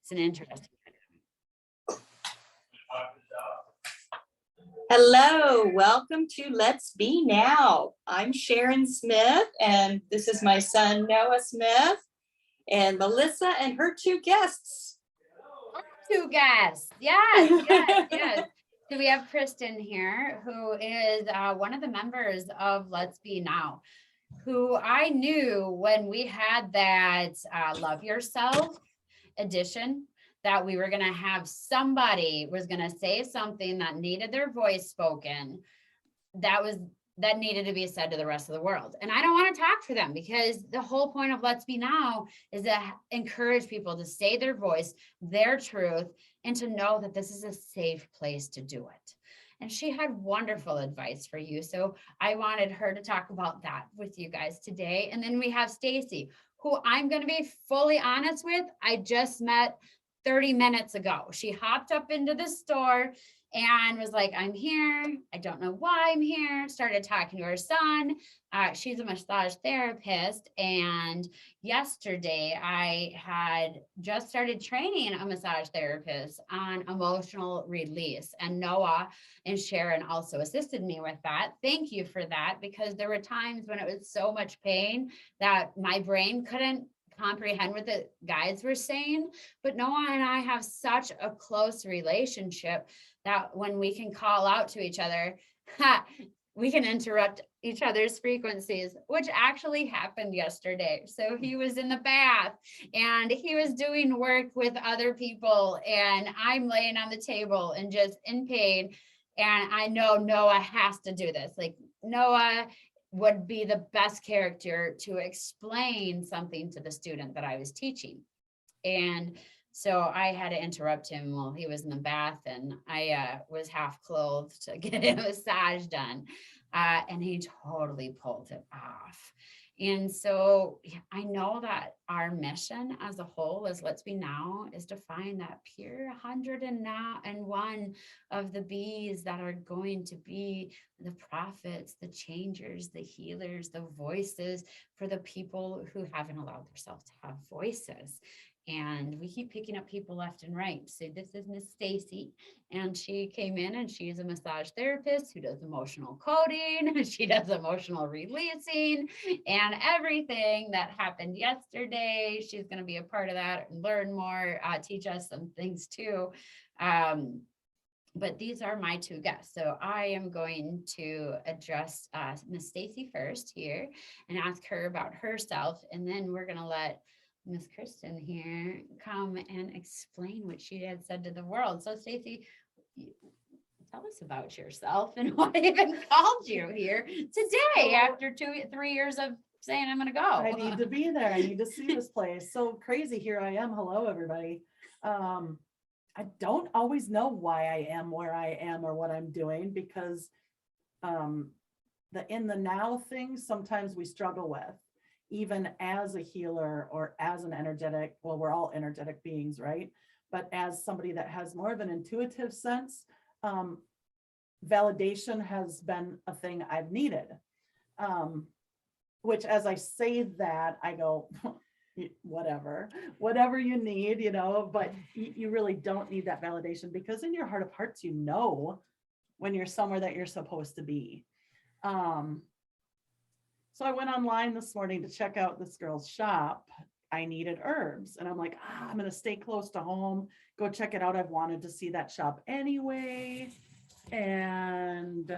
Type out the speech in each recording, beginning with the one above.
It's an interesting. Hello, welcome to Let's Be Now. I'm Sharon Smith, and this is my son, Noah Smith, and Melissa and her two guests. Two guests. Yes. So we have Kristen here, who is one of the members of Let's Be Now, who I knew when we had that Love Yourself edition, that we were going to have somebody was going to say something that needed their voice spoken, that needed to be said to the rest of the world. And I don't want to talk for them, because the whole point of Let's Be Now is to encourage people to say their voice, their truth, and to know that this is a safe place to do it. And she had wonderful advice for you. So I wanted her to talk about that with you guys today. And then we have Stacy, who I'm going to be fully honest with, I just met 30 minutes ago. She hopped up into the store and was like, I'm here. I don't know why I'm here. Started talking to her son. She's a massage therapist. And yesterday I had just started training a massage therapist on emotional release. And Noah and Sharon also assisted me with that. Thank you for that, because there were times when it was so much pain that my brain couldn't comprehend what the guides were saying. But Noah and I have such a close relationship that when we can call out to each other, we can interrupt each other's frequencies, which actually happened yesterday. So he was in the bath and he was doing work with other people, and I'm laying on the table and just in pain. And I know Noah has to do this. Like, Noah would be the best character to explain something to the student that I was teaching. And so I had to interrupt him while he was in the bath, and I was half clothed to get a massage done. And he totally pulled it off. And so I know that our mission as a whole as Let's Be Now is to find that pure 101 of the bees that are going to be the prophets, the changers, the healers, the voices for the people who haven't allowed themselves to have voices. And we keep picking up people left and right. So this is Miss Stacy, and she came in and she is a massage therapist who does emotional coding. She does emotional releasing and everything that happened yesterday. She's going to be a part of that and learn more, teach us some things too. But these are my two guests. So I am going to address Miss Stacy first here and ask her about herself. And then we're going to let Miss Kristen here come and explain what she had said to the world. So Stacy, tell us about yourself and what even called you here today after 3 years of saying I'm going to go. I need to be there. I need to see this place. So crazy. Here I am. Hello, everybody. I don't always know why I am where I am or what I'm doing, because the in the now things sometimes we struggle with. Even as a healer or as an energetic, well, we're all energetic beings, right? But as somebody that has more of an intuitive sense, validation has been a thing I've needed. Which as I say that, I go, whatever you need, but you really don't need that validation, because in your heart of hearts, when you're somewhere that you're supposed to be. So I went online this morning to check out this girl's shop. I needed herbs, and I'm like, I'm going to stay close to home, go check it out. I've wanted to see that shop anyway. And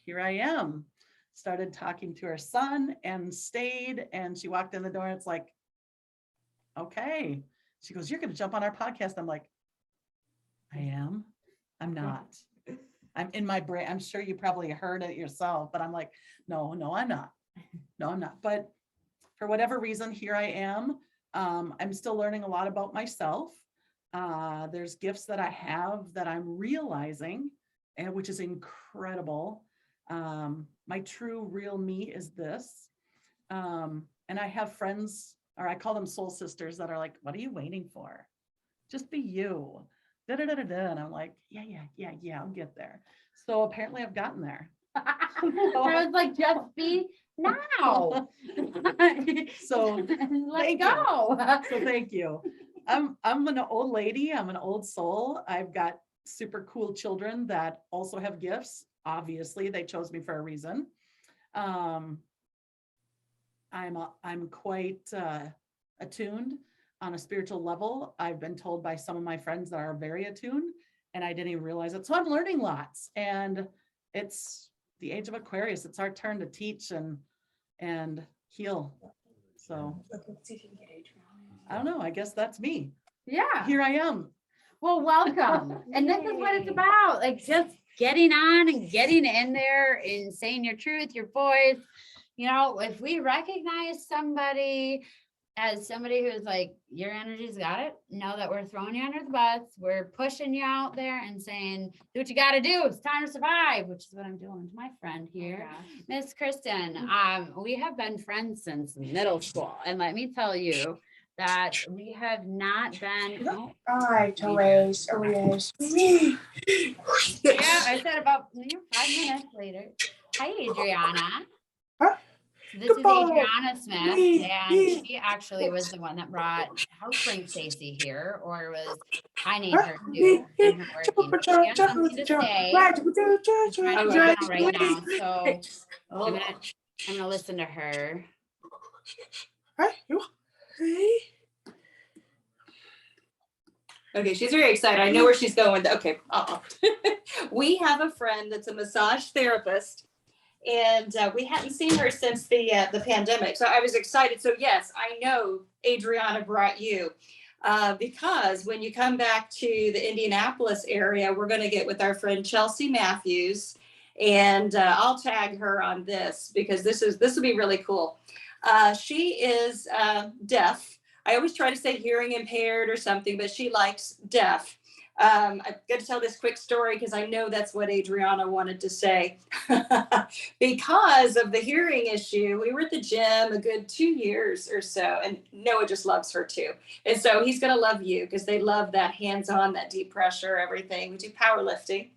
here I am. Started talking to her son and stayed, and she walked in the door and it's like, okay. She goes, you're going to jump on our podcast. I'm like, I am. I'm not. I'm in my brain. I'm sure you probably heard it yourself, but I'm like, no, I'm not. No, I'm not. But for whatever reason, here I am. I'm still learning a lot about myself. There's gifts that I have that I'm realizing, and which is incredible. My true real me is this. And I have friends, or I call them soul sisters, that are like, what are you waiting for? Just be you. And I'm like, yeah, I'll get there. So apparently I've gotten there. I was like, just be now. So let's go. So thank you. I'm an old lady. I'm an old soul. I've got super cool children that also have gifts. Obviously, they chose me for a reason. I'm quite attuned on a spiritual level. I've been told by some of my friends that are very attuned, and I didn't even realize it. So I'm learning lots, and it's the age of Aquarius. It's our turn to teach and heal. So I don't know. I guess that's me. Yeah. Here I am. Well, welcome. And this is what it's Yay. about. Like just getting on and getting in there and saying your truth, your voice. You know, if we recognize somebody as somebody who's like, your energy's got it, know that we're throwing you under the bus, we're pushing you out there and saying, do what you got to do. It's time to survive, which is what I'm doing to my friend here, Miss Kristen. We have been friends since middle school. And let me tell you that we have not been. Oh, Alright, always. yeah, I said about 5 minutes later. Hi, Adriana. Huh? This is Goodbye. Adriana Smith, and she actually was the one that brought Housebring Stacy here, or was I need her to in her working. But she has something to say. She's trying to journal right now, so I'm gonna listen to her. Okay, she's very excited. I know where she's going. Okay. We have a friend that's a massage therapist, and we hadn't seen her since the pandemic. So I was excited. So yes, I know Adriana brought you because when you come back to the Indianapolis area, we're going to get with our friend Chelsea Matthews, and I'll tag her on this because this will be really cool. She is deaf. I always try to say hearing impaired or something, but she likes deaf. I'm going to tell this quick story because I know that's what Adriana wanted to say. Because of the hearing issue, we were at the gym a good 2 years or so, and Noah just loves her too. And so he's going to love you because they love that hands-on, that deep pressure, everything. We do powerlifting.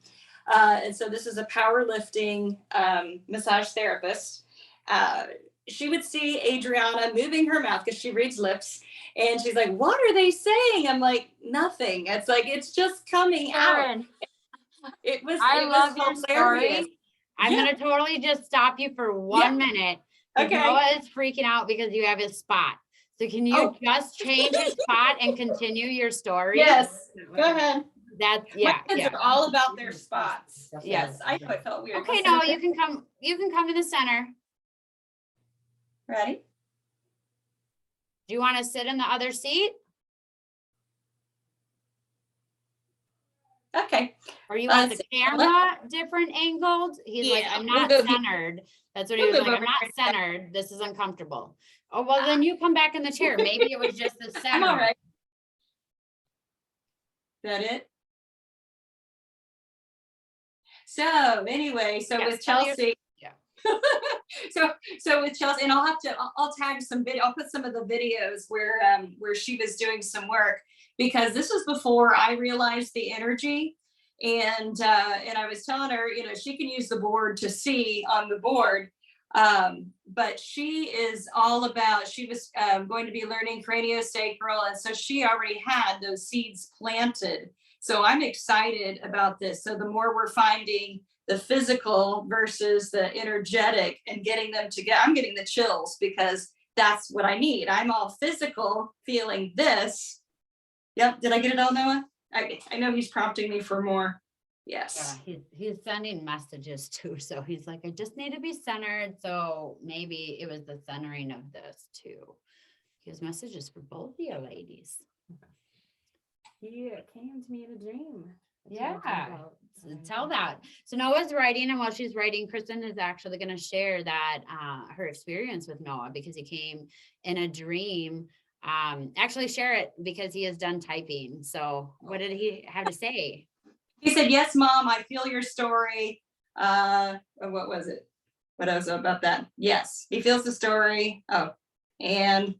And so this is a powerlifting massage therapist. She would see Adriana moving her mouth because she reads lips. And she's like, what are they saying? I'm like, nothing. It's like, it's just coming out. I love your story. I'm Yeah. gonna totally just stop you for 1 minute. Okay. Noah is freaking out because you have his spot. So can you just change his spot and continue your story? Yes. Go ahead. That's My kids are all about their spots. Yes. I know it felt weird. Okay, Noah, you can come to the center. Ready? Do you want to sit in the other seat? Okay. Or you want the sit. camera different angled? He's like, Yeah, I'm we'll not go here. centered. That's what he We'll was move like. I'm over not here. centered. This is uncomfortable. Oh, well, then you come back in the chair. Maybe it was just the center. I'm all right. Is that it? So anyway, Yeah, with tell your- Chelsea. yeah. So with Chelsea, and I'll tag some video. I'll put some of the videos where she was doing some work, because this was before I realized the energy. And I was telling her, she can use the board to see on the board. But she is all about, she was going to be learning craniosacral. And so she already had those seeds planted. So I'm excited about this. So the more we're finding the physical versus the energetic and getting them together, I'm getting the chills because that's what I need. I'm all physical feeling this. Yep. Did I get it all, Noah? I know he's prompting me for more. Yes. Yeah, he's sending messages too. So he's like, I just need to be centered. So maybe it was the centering of this too. He has messages for both of you ladies. He came to me in a dream. Yeah. Tell that. So Noah's writing, and while she's writing, Kristen is actually going to share that her experience with Noah, because he came in a dream. Actually share it because he has done typing. So what did he have to say? He said, yes, Mom, I feel your story. What was it? What else about that? Yes, he feels the story. Oh, and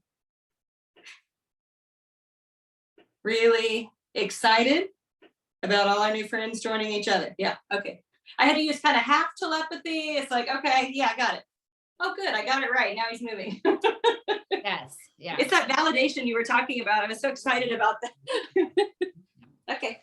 really excited about all our new friends joining each other. Yeah, okay. I had to use kind of half telepathy. It's like, okay, yeah, I got it. Oh, good. I got it right. Now he's moving. Yes, yeah. It's that validation you were talking about. I was so excited about that. Okay.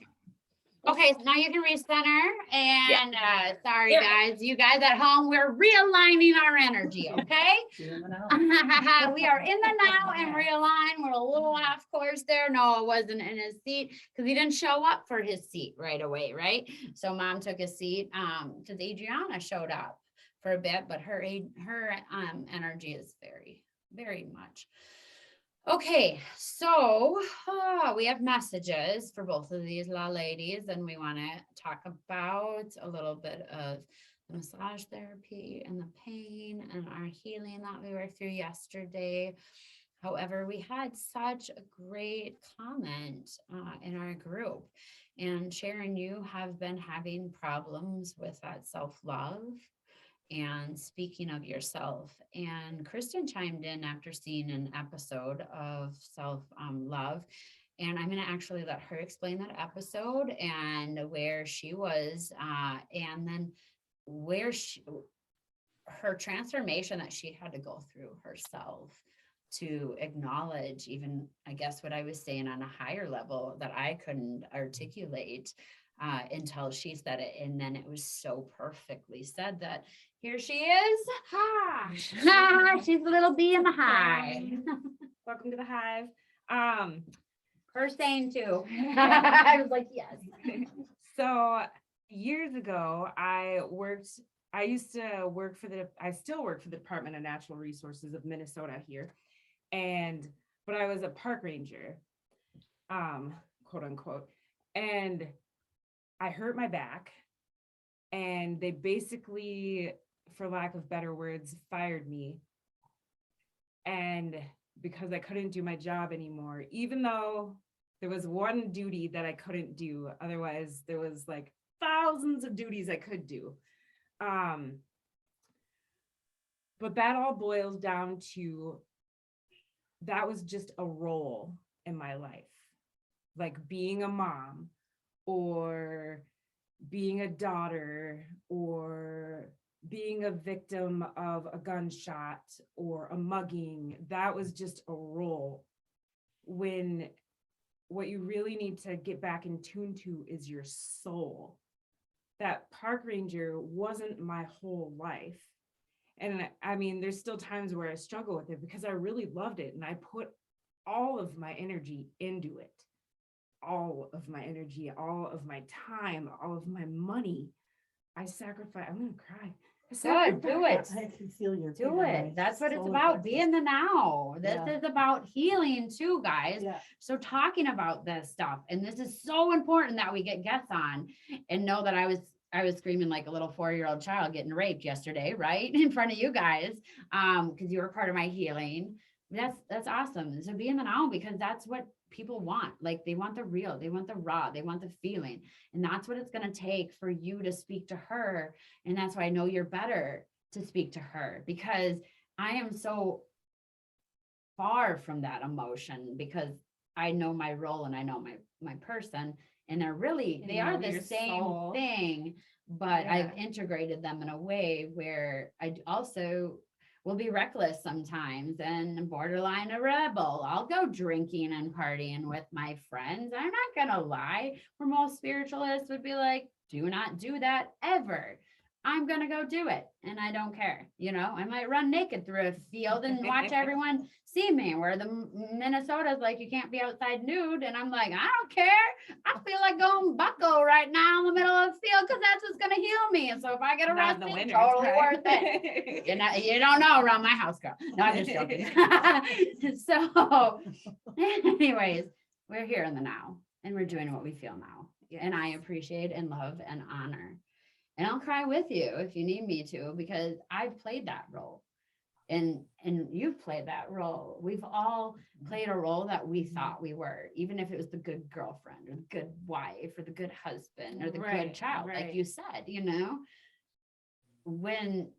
Okay, so now you can recenter and sorry There. guys, you guys at home, we're realigning our energy, okay? Doing it now. We are in the now and realign. We're a little off course there. Noah wasn't in his seat because he didn't show up for his seat right away, right? So mom took his seat because Adriana showed up for a bit, but her energy is very, very much. Okay, so we have messages for both of these ladies, and we want to talk about a little bit of the massage therapy and the pain and our healing that we worked through yesterday. However, we had such a great comment in our group, and Sharon, you have been having problems with that self-love and speaking of yourself. And Kristen chimed in after seeing an episode of self love. And I'm going to actually let her explain that episode and where she was, and then where her transformation that she had to go through herself to acknowledge, even I guess what I was saying on a higher level that I couldn't articulate until she said it. And then it was so perfectly said that here she is. Hi. She's a little bee in the hive. Welcome to the hive. Her saying too. I was like, yes. So years ago, I still work for the Department of Natural Resources of Minnesota here. But I was a park ranger, quote unquote. And I hurt my back, and they basically, for lack of better words, fired me. And because I couldn't do my job anymore, even though there was one duty that I couldn't do, otherwise there was like thousands of duties I could do. But that all boils down to, that was just a role in my life, like being a mom or being a daughter or being a victim of a gunshot or a mugging. That was just a role, when what you really need to get back in tune to is your soul. That park ranger wasn't my whole life. And I mean, there's still times where I struggle with it because I really loved it. And I put all of my energy into it, all of my energy, all of my time, all of my money. I sacrifice. I'm going to cry. Good, do it. I can feel your Do pain. it. That's what it's So about. affected. Be in the now. This Yeah. is about healing too, guys. Yeah. So talking about this stuff, and this is so important that we get guests on and know that I was screaming like a little 4-year-old child getting raped yesterday, right? In front of you guys. Because you were part of my healing. That's awesome. So be in the now, because that's what people want. Like, they want the real, they want the raw, they want the feeling. And that's what it's going to take for you to speak to her. And that's why I know you're better to speak to her, because I am so far from that emotion, because I know my role and I know my person, and they are the same thing, but I've integrated them in a way where I also will be reckless sometimes and borderline a rebel. I'll go drinking and partying with my friends. I'm not gonna lie, where most spiritualists would be like, do not do that ever. I'm going to go do it, and I don't care. I might run naked through a field and watch everyone see me, where the Minnesota's like, you can't be outside nude. And I'm like, I don't care. I feel like going bucko right now in the middle of the field, because that's what's going to heal me. And so if I get arrested, totally worth it. You don't know around my house, girl. No, I'm just joking. So anyways, we're here in the now, and we're doing what we feel now. And I appreciate and love and honor. And I'll cry with you if you need me to, because I've played that role, and you've played that role. We've all played a role that we thought we were, even if it was the good girlfriend or the good wife or the good husband or the good child, like you said. When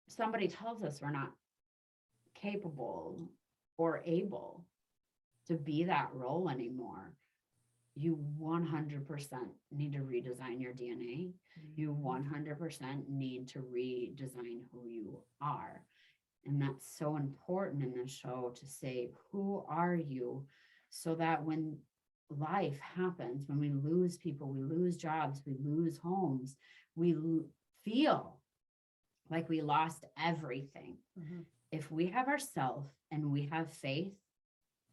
somebody tells us we're not capable or able to be that role anymore, you 100% need to redesign your DNA. You 100% need to redesign who you are. And that's so important in the show to say, who are you? So that when life happens, when we lose people, we lose jobs, we lose homes, we feel like we lost everything. Mhm. If we have ourselves and we have faith,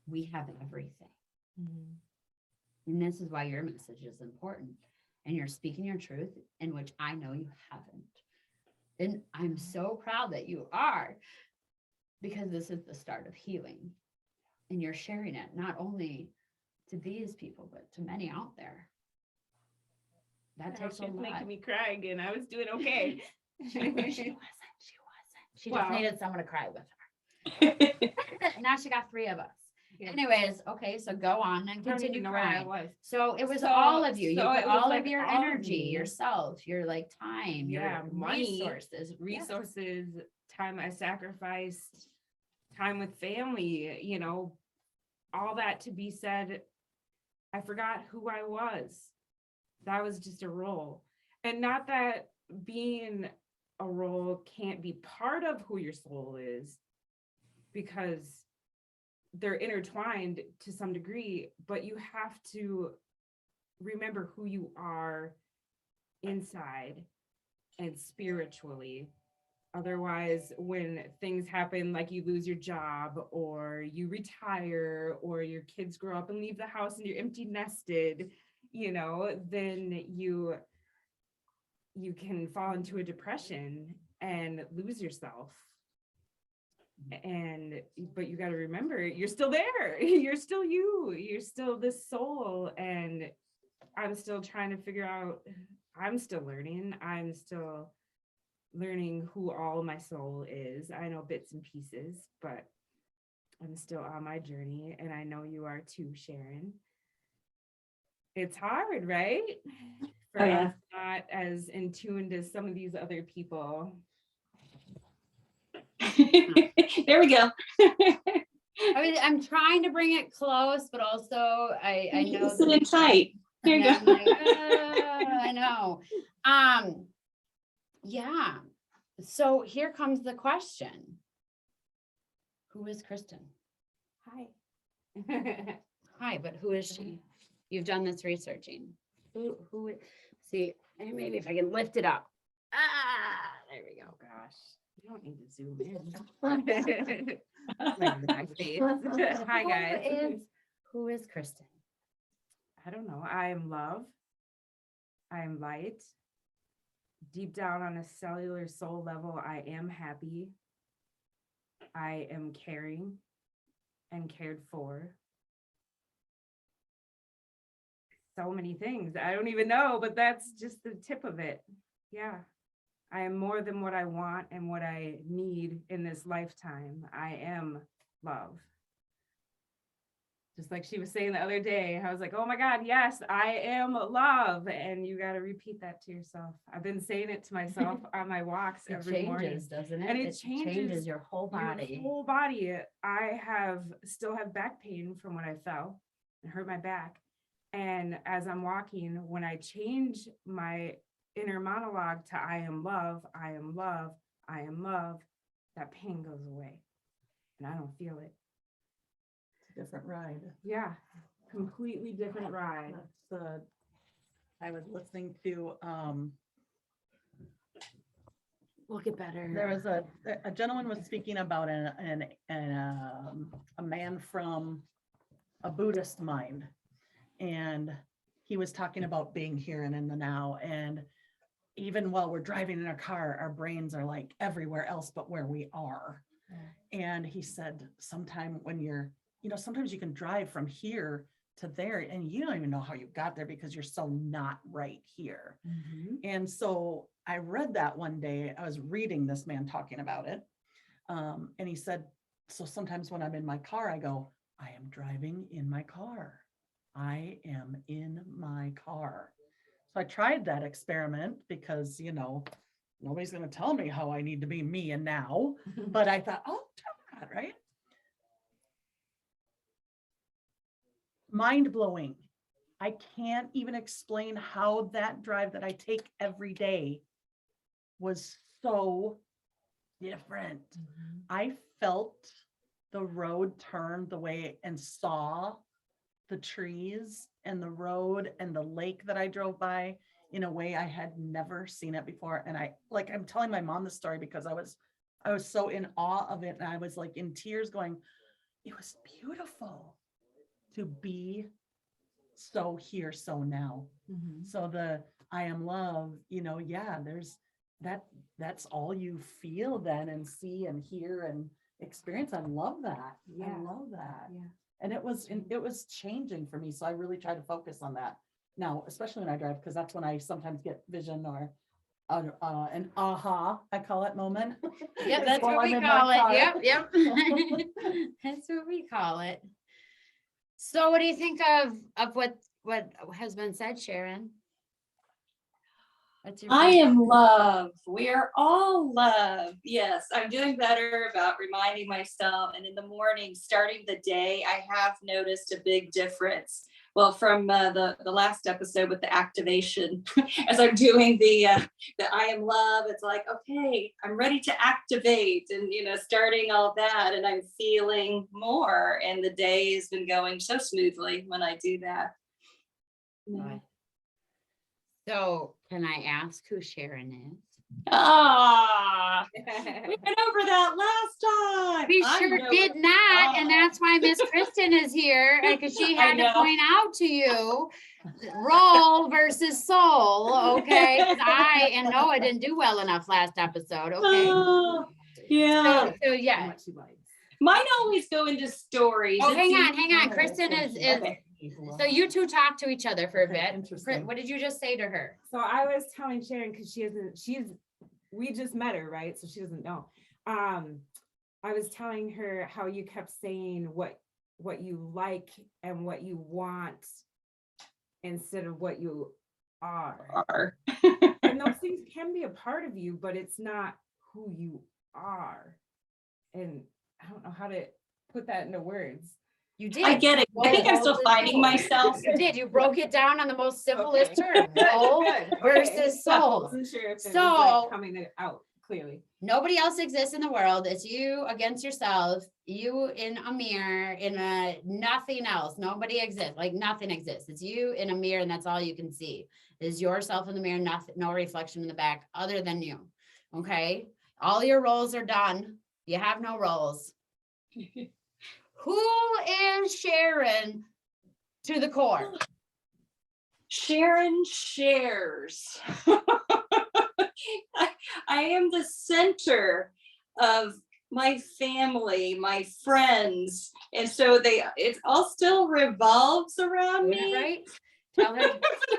we have everything. And this is why your message is important. And you're speaking your truth, in which I know you haven't. And I'm so proud that you are, because this is the start of healing. And you're sharing it not only to these people, but to many out there. That takes a She's lot. making me cry again. I was doing okay. She wasn't. She just Wow. needed someone to cry with her. Now she got 3 of us. Yeah. Anyways, okay, so go on and I don't even continue know where I crying. was. So it was So- all of you. You so put it was all like of your all of energy, me. yourself, your like time, Yeah, your money, resources. Yes. Resources, time I sacrificed, time with family, you know, all that to be said, I forgot who I was. That was just a role. And not that being a role can't be part of who your soul is, because they're intertwined to some degree, but you have to remember who you are inside and spiritually. Otherwise, when things happen, like you lose your job or you retire or your kids grow up and leave the house and you're empty nested, you know, then you can fall into a depression and lose yourself. And but you got to remember, you're still there. You're still you. You're still this soul. And I'm still trying to figure out, I'm still learning. I'm still learning who all my soul is. I know bits and pieces, but I'm still on my journey, and I know you are too, Sharon. It's hard, right? For Oh, yeah. us not as in tuned as some of these other people. There we go. I mean, I'm trying to bring it close, but also I know Sit in tight. There you Yeah, go. I'm like, I know. Yeah. So here comes the question. Who is Kristen? Hi. Hi, but who is she? You've done this researching. See, and maybe if I can lift it up. There we go. Gosh, you don't need to zoom in. Like my face. Hi, guys. Who is Kristen? I don't know. I am love. I am light. Deep down on a cellular soul level, I am happy. I am caring and cared for. So many things. I don't even know, but that's just the tip of it. Yeah. I am more than what I want and what I need in this lifetime. I am love. Just like she was saying the other day, I was like, oh my God, yes, I am love. And you got to repeat that to yourself. I've been saying it to myself on my walks It every morning. changes, doesn't it? And it changes your whole body. Your whole body. I still have back pain from when I fell and hurt my back. And as I'm walking, when I change my inner monologue to I am love, I am love, I am love, that pain goes away and I don't feel it. Different ride. Yeah, completely different ride. I was listening to, We'll get better. there was a gentleman was speaking about a man from a Buddhist mind. And he was talking about being here and in the now. And even while we're driving in our car, our brains are like everywhere else but where we are. And he said, sometime when sometimes you can drive from here to there and you don't even know how you got there because you're so not right here. Mm-hmm. And so I read that one day, I was reading this man talking about it. And he said, so sometimes when I'm in my car, I go, I am driving in my car. I am in my car. So I tried that experiment because, nobody's going to tell me how I need to be me and now, but I thought, oh, try that, right? Mind blowing. I can't even explain how that drive that I take every day was so different. I felt the road turn the way and saw the trees and the road and the lake that I drove by in a way I had never seen it before. And I'm telling my mom the story because I was so in awe of it. And I was like in tears going, it was beautiful to be so here, so now. So I am love, yeah, there's that's all you feel then and see and hear and experience. I love that. Yeah. I love that. Yeah. And it was changing for me. So I really try to focus on that now, especially when I drive, because that's when I sometimes get vision or an aha, I call it moment. Yep, that's While what I'm we in my call it. car. Yep. That's what we call it. So what do you think of what has been said, Sharon? What's your I feedback? am love. We are all love. Yes, I'm doing better about reminding myself. And in the morning, starting the day, I have noticed a big difference. Well, from the last episode with the activation, as I'm doing the I am love, it's like, okay, I'm ready to activate and, starting all that. And I'm feeling more. And the day has been going so smoothly when I do that. Good. So can I ask who Sharon is? We went over that last time. We I sure know did it. not, and that's why Miss Kristen is here, because she I had to know. point out to you role versus soul, okay? 'Cause and Noah didn't do well enough last episode, okay? Oh, yeah. So yeah. What you like. Mine always go into stories. Oh, It's hang usually- on. Kristen is, Okay. so you two talk to each other for a Okay, bit. interesting. What did you just say to her? So I was telling Sharon, because we just met her, right? So she doesn't know. I was telling her how you kept saying what you like and what you want instead of what you are. And those things can be a part of you, but it's not who you are. And I don't know how to put that into words. You did. I get it. I think I'm still finding myself. You did. You broke it down on the most simplest Okay. term. Role Good. versus I soul. wasn't sure if it was So- like coming out clearly. Nobody else exists in the world. It's you against yourself, you in a mirror, nothing else. Nobody exists. Like nothing exists. It's you in a mirror, and that's all you can see is yourself in the mirror, nothing, no reflection in the back other than you. Okay. All your roles are done. You have no roles. Who is Sharon to the core? Sharon shares. I am the center of my family, my friends. And so it all still revolves around Is that me. right? Tell her.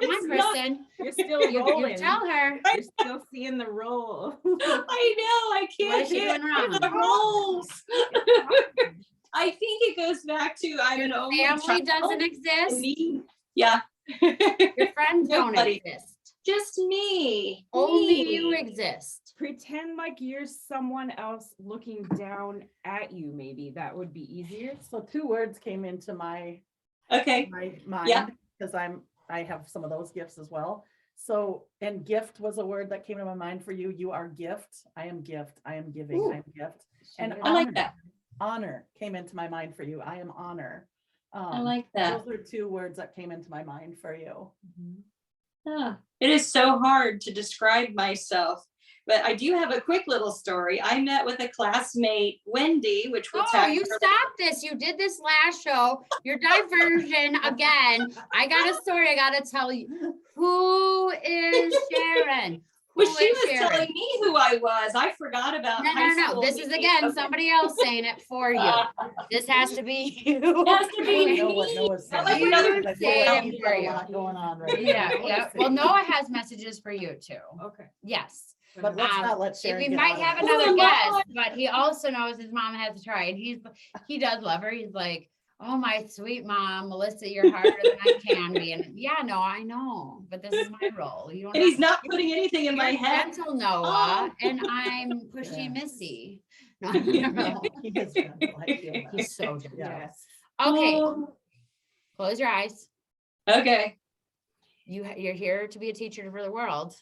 Come on, Kristen. You're still You rolling. tell her. You're still seeing the roll. I know, I What can't is she get doing wrong? the roles. I think it goes back to I'm an only Family child. doesn't exist. Me. Yeah. Your friends don't Nobody. exist. Just me. Only Me. you exist. Pretend like you're someone else looking down at you. Maybe that would be easier. So 2 words came into my Okay. mind Yeah. because I have some of those gifts as well. So, and gift was a word that came to my mind for you. You are gift. I am gift. I am giving. Ooh. I am gift. And I like honor. that. Honor came into my mind for you. I am honor. I like that. Those are 2 words that came into my mind for you. Ah, it is so hard to describe myself, but I do have a quick little story. I met with a classmate, Wendy, which we'll Oh, tackle you her- stopped this. You did this last show. Your diversion again. I got a story I got to tell you. Who is Sharon? Well, Who she is was Sharon? telling me who I was. I forgot about No. high school. This is meeting. again Okay. somebody else saying it for you. This has to be you. It has to be I know what me. Noah's I saying. like You another I feel say like it he's for got a you. lot going on right Yeah, now. yeah. Well, Noah has messages for you too. Okay. Yes. But let's Um, not let Sharon We get might out of have it. another Oh, guest, my. but he also knows his mom has to try, and he does love her. He's like, oh, my sweet mom, Melissa, you're harder than I can be. And yeah, no, I know, but this is my role. You don't And he's have- not putting anything in my You're head. gentle, Noah, Oh. and I'm pushy Yeah. Missy. No, no. He is gentle, I feel that. He's so gentle. Yes. Okay, Oh, close your eyes. okay. You're here to be a teacher for the world.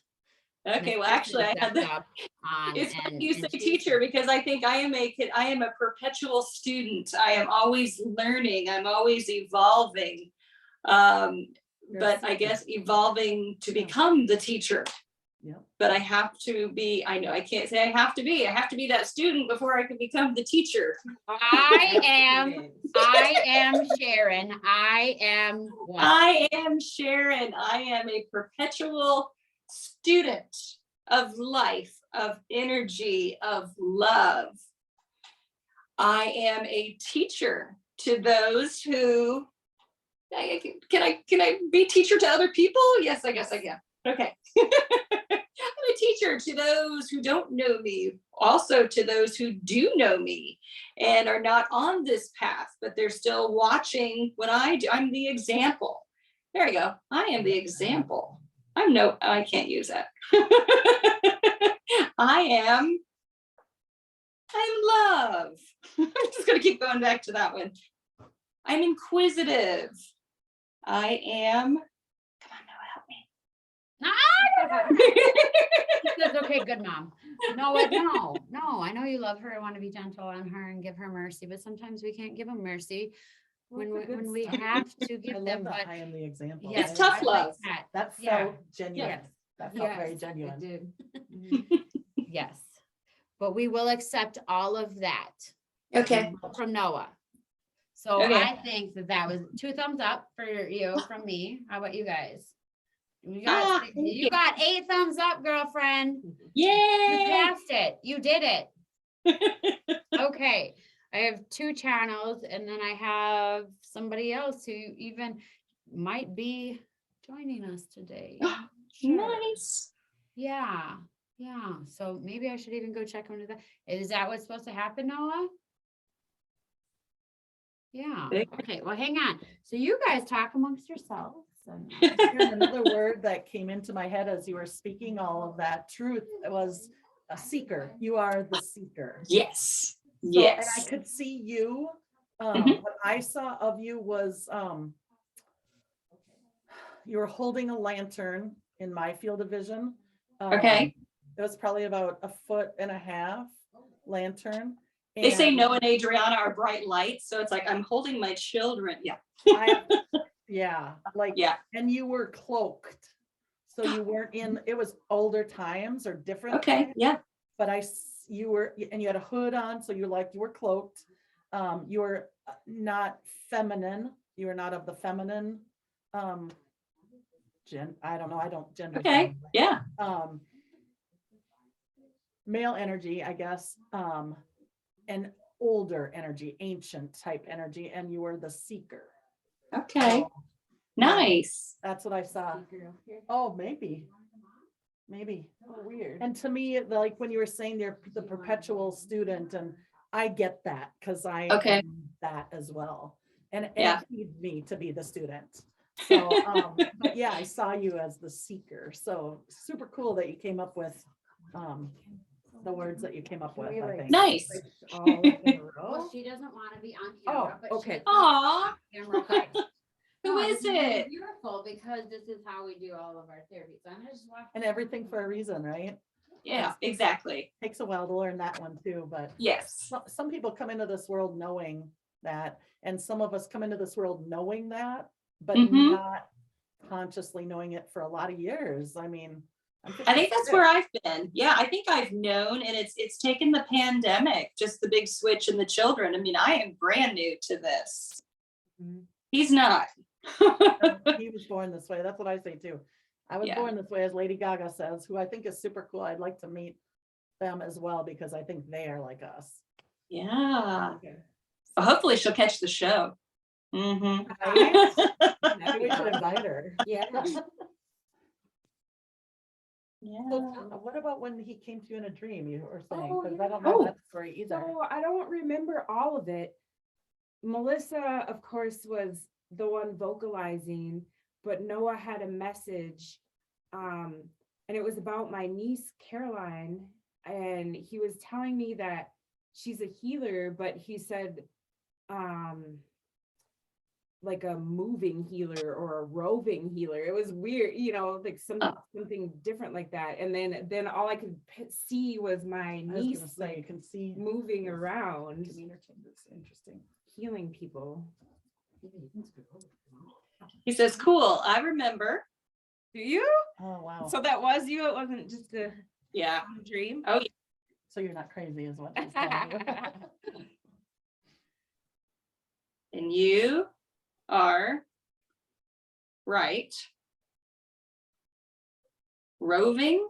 Okay, well, Miss actually, I had stepped that. up on It's funny and- you say and she's- teacher, because I think I am a perpetual student. I am always learning. I'm always evolving. But I guess evolving to become the teacher. Yep. But I have to be, I know I can't say I have to be that student before I can become the teacher. I am Sharon. I am what? I am Sharon. I am a perpetual student of life, of energy, of love. I am a teacher to those who, can I be teacher to other people? Yes, I guess I can. Okay. I'm a teacher to those who don't know me, also to those who do know me and are not on this path, but they're still watching what I do. I'm the example. There you go. I am the example. I can't use that. I'm love. I'm just gonna keep going back to that one. I'm inquisitive. I am, come on, Noah, help me. She says, okay, good mom. No, I know you love her. I want to be gentle on her and give her mercy, but sometimes we can't give them mercy when we have to I give love them, that but I am the example. yes, It's tough I like love. that. That Yeah. felt genuine. Yes. That felt very Yes, genuine. it did. Yes, but we will accept all of that Okay. from Noah. So Okay. I think that was 2 thumbs up for you from me. How about you guys? You got, thank you got 8 thumbs up, girlfriend. You Yay! passed it. You did it. Okay. I have 2 channels and then I have somebody else who even might be joining us today. Sure. Nice. Yeah. Yeah. So maybe I should even go check into that. Is that what's supposed to happen, Noah? Yeah. Big- Okay. Well, hang on. So you guys talk amongst yourselves. And, Here's another word that came into my head as you were speaking all of that truth was a seeker. You are the seeker. Yes. So, Yes. and I could see you, Mhm. what I saw of you was, you were holding a lantern in my field of vision. Okay. It was probably about 1.5 foot lantern. They say and Noah and Adriana are bright lights, so it's like I'm holding my children. Yeah. Yeah, like, Yeah. and you were cloaked. So you weren't in, it was older times or different. Okay. times, Yeah. But you were, and you had a hood on, so you were cloaked. You were not feminine. You were not of the feminine, I don't know, I don't gender. Okay. Yeah. Male energy, I guess, and older energy, ancient type energy, and you were the seeker. Okay. So, Nice. that's what I saw. Oh, maybe. Weird. And to me, like when you were saying you're the perpetual student, and I get that because I Okay. am that as well. And Yeah. it needs me to be the student. So, but yeah, I saw you as the seeker. So super cool that you came up with the words that you came up with, I think. Nice. well, she doesn't want to be on camera. Oh, but okay. she Aw. camera side. Who No, is this really it? Beautiful, because this is how we do all of our therapy. So I'm just watching. And everything for a reason, right? Yeah, exactly. Takes a while to learn that one too, but Yes. some people come into this world knowing that, and some of us come into this world knowing that, but Mhm. not consciously knowing it for a lot of years. I mean, I think that's where I've been. Yeah, I think I've known, and it's taken the pandemic, just the big switch in the children. I mean, I am brand new to this. Mhm. He's not. he was born this way. That's what I say too. I was Yeah. born this way, as Lady Gaga says, who I think is super cool. I'd like to meet them as well because I think they are like us. Yeah. Okay. Well, hopefully she'll catch the show. Mm-hmm. Maybe we should invite her. Yeah. Yeah. So what about when he came to you in a dream, you were saying? Oh, Because yeah. I don't know Oh. that story either. So I don't remember all of it. Melissa, of course, was the one vocalizing, but Noah had a message. And it was about my niece, Caroline. And he was telling me that she's a healer, but he said, like a moving healer or a roving healer. It was weird, you know, like something different like that. And then all I could see was my I was niece gonna say, you can see. moving around, It's interesting. healing people. He says, cool. I remember. Do you? Oh, wow. So that was you. It wasn't just a Yeah. dream. Oh, yeah. So you're not crazy is what she's telling you. And you are right. Roving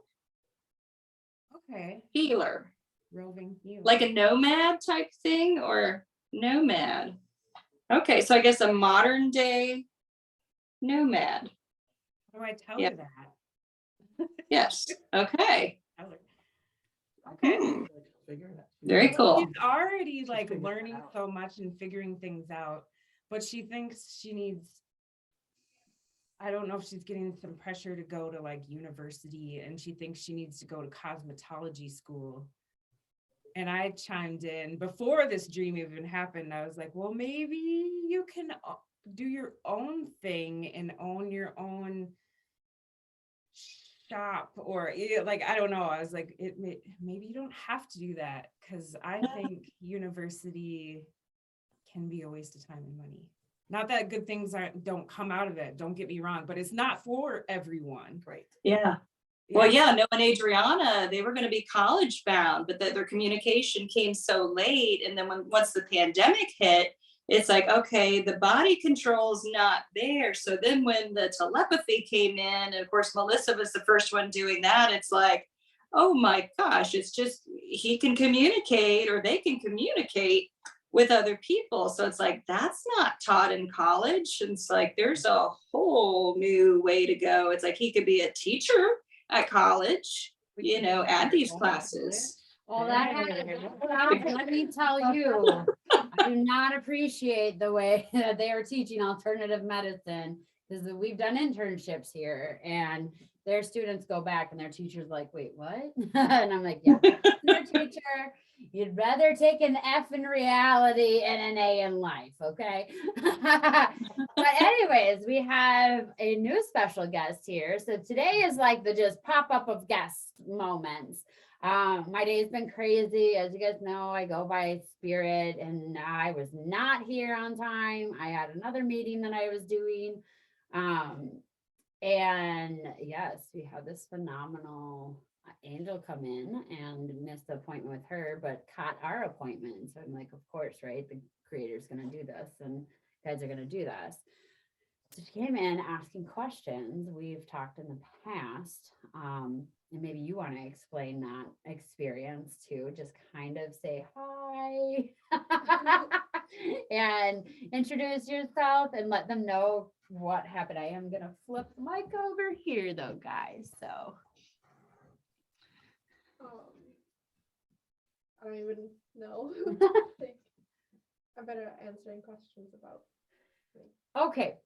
Okay. healer. Roving healer. Like a nomad type thing or nomad. Okay, so I guess a modern day nomad. How do I tell Yeah. you that? Yes. Okay. Okay. Hmm. Figure it out. Very cool. She's already like figured it learning out. so much and figuring things out, but she thinks she needs, I don't know if she's getting some pressure to go to like university, and she thinks she needs to go to cosmetology school. And I chimed in before this dream even happened. I was like, well, maybe you can do your own thing and own your own shop, or like, I don't know. I was like, maybe you don't have to do that, because I think university can be a waste of time and money. Not that good things don't come out of it, don't get me wrong, but it's not for everyone. Right. Yeah. Well, yeah, Noah and Adriana, they were going to be college bound, but their communication came so late. And then once the pandemic hit, it's like, okay, the body control's not there. So then when the telepathy came in, and of course, Melissa was the first one doing that, it's like, oh my gosh, it's just, he can communicate, or they can communicate with other people. So it's like, that's not taught in college. And it's like, there's a whole new way to go. It's like, he could be a teacher at college, you know, add these classes. Well, let me tell you, I do not appreciate the way that they are teaching alternative medicine, because we've done internships here and their students go back and their teacher's like, wait, what? And I'm like, yeah, your teacher, you'd rather take an F in reality and an A in life, okay? But anyways, we have a new special guest here. So today is like the just pop-up of guest moments. My day's been crazy. As you guys know, I go by spirit, and I was not here on time. I had another meeting that I was doing. And yes, we had this phenomenal angel come in and missed the appointment with her, but caught our appointment. So I'm like, of course, right? The creator's going to do this, and guys are going to do this. So she came in asking questions. We've talked in the past, and maybe you want to explain that experience too. Just kind of say hi and introduce yourself and let them know what happened. I am going to flip the mic over here though, guys. So I don't even know. Like, I'm better at answering questions about. okay.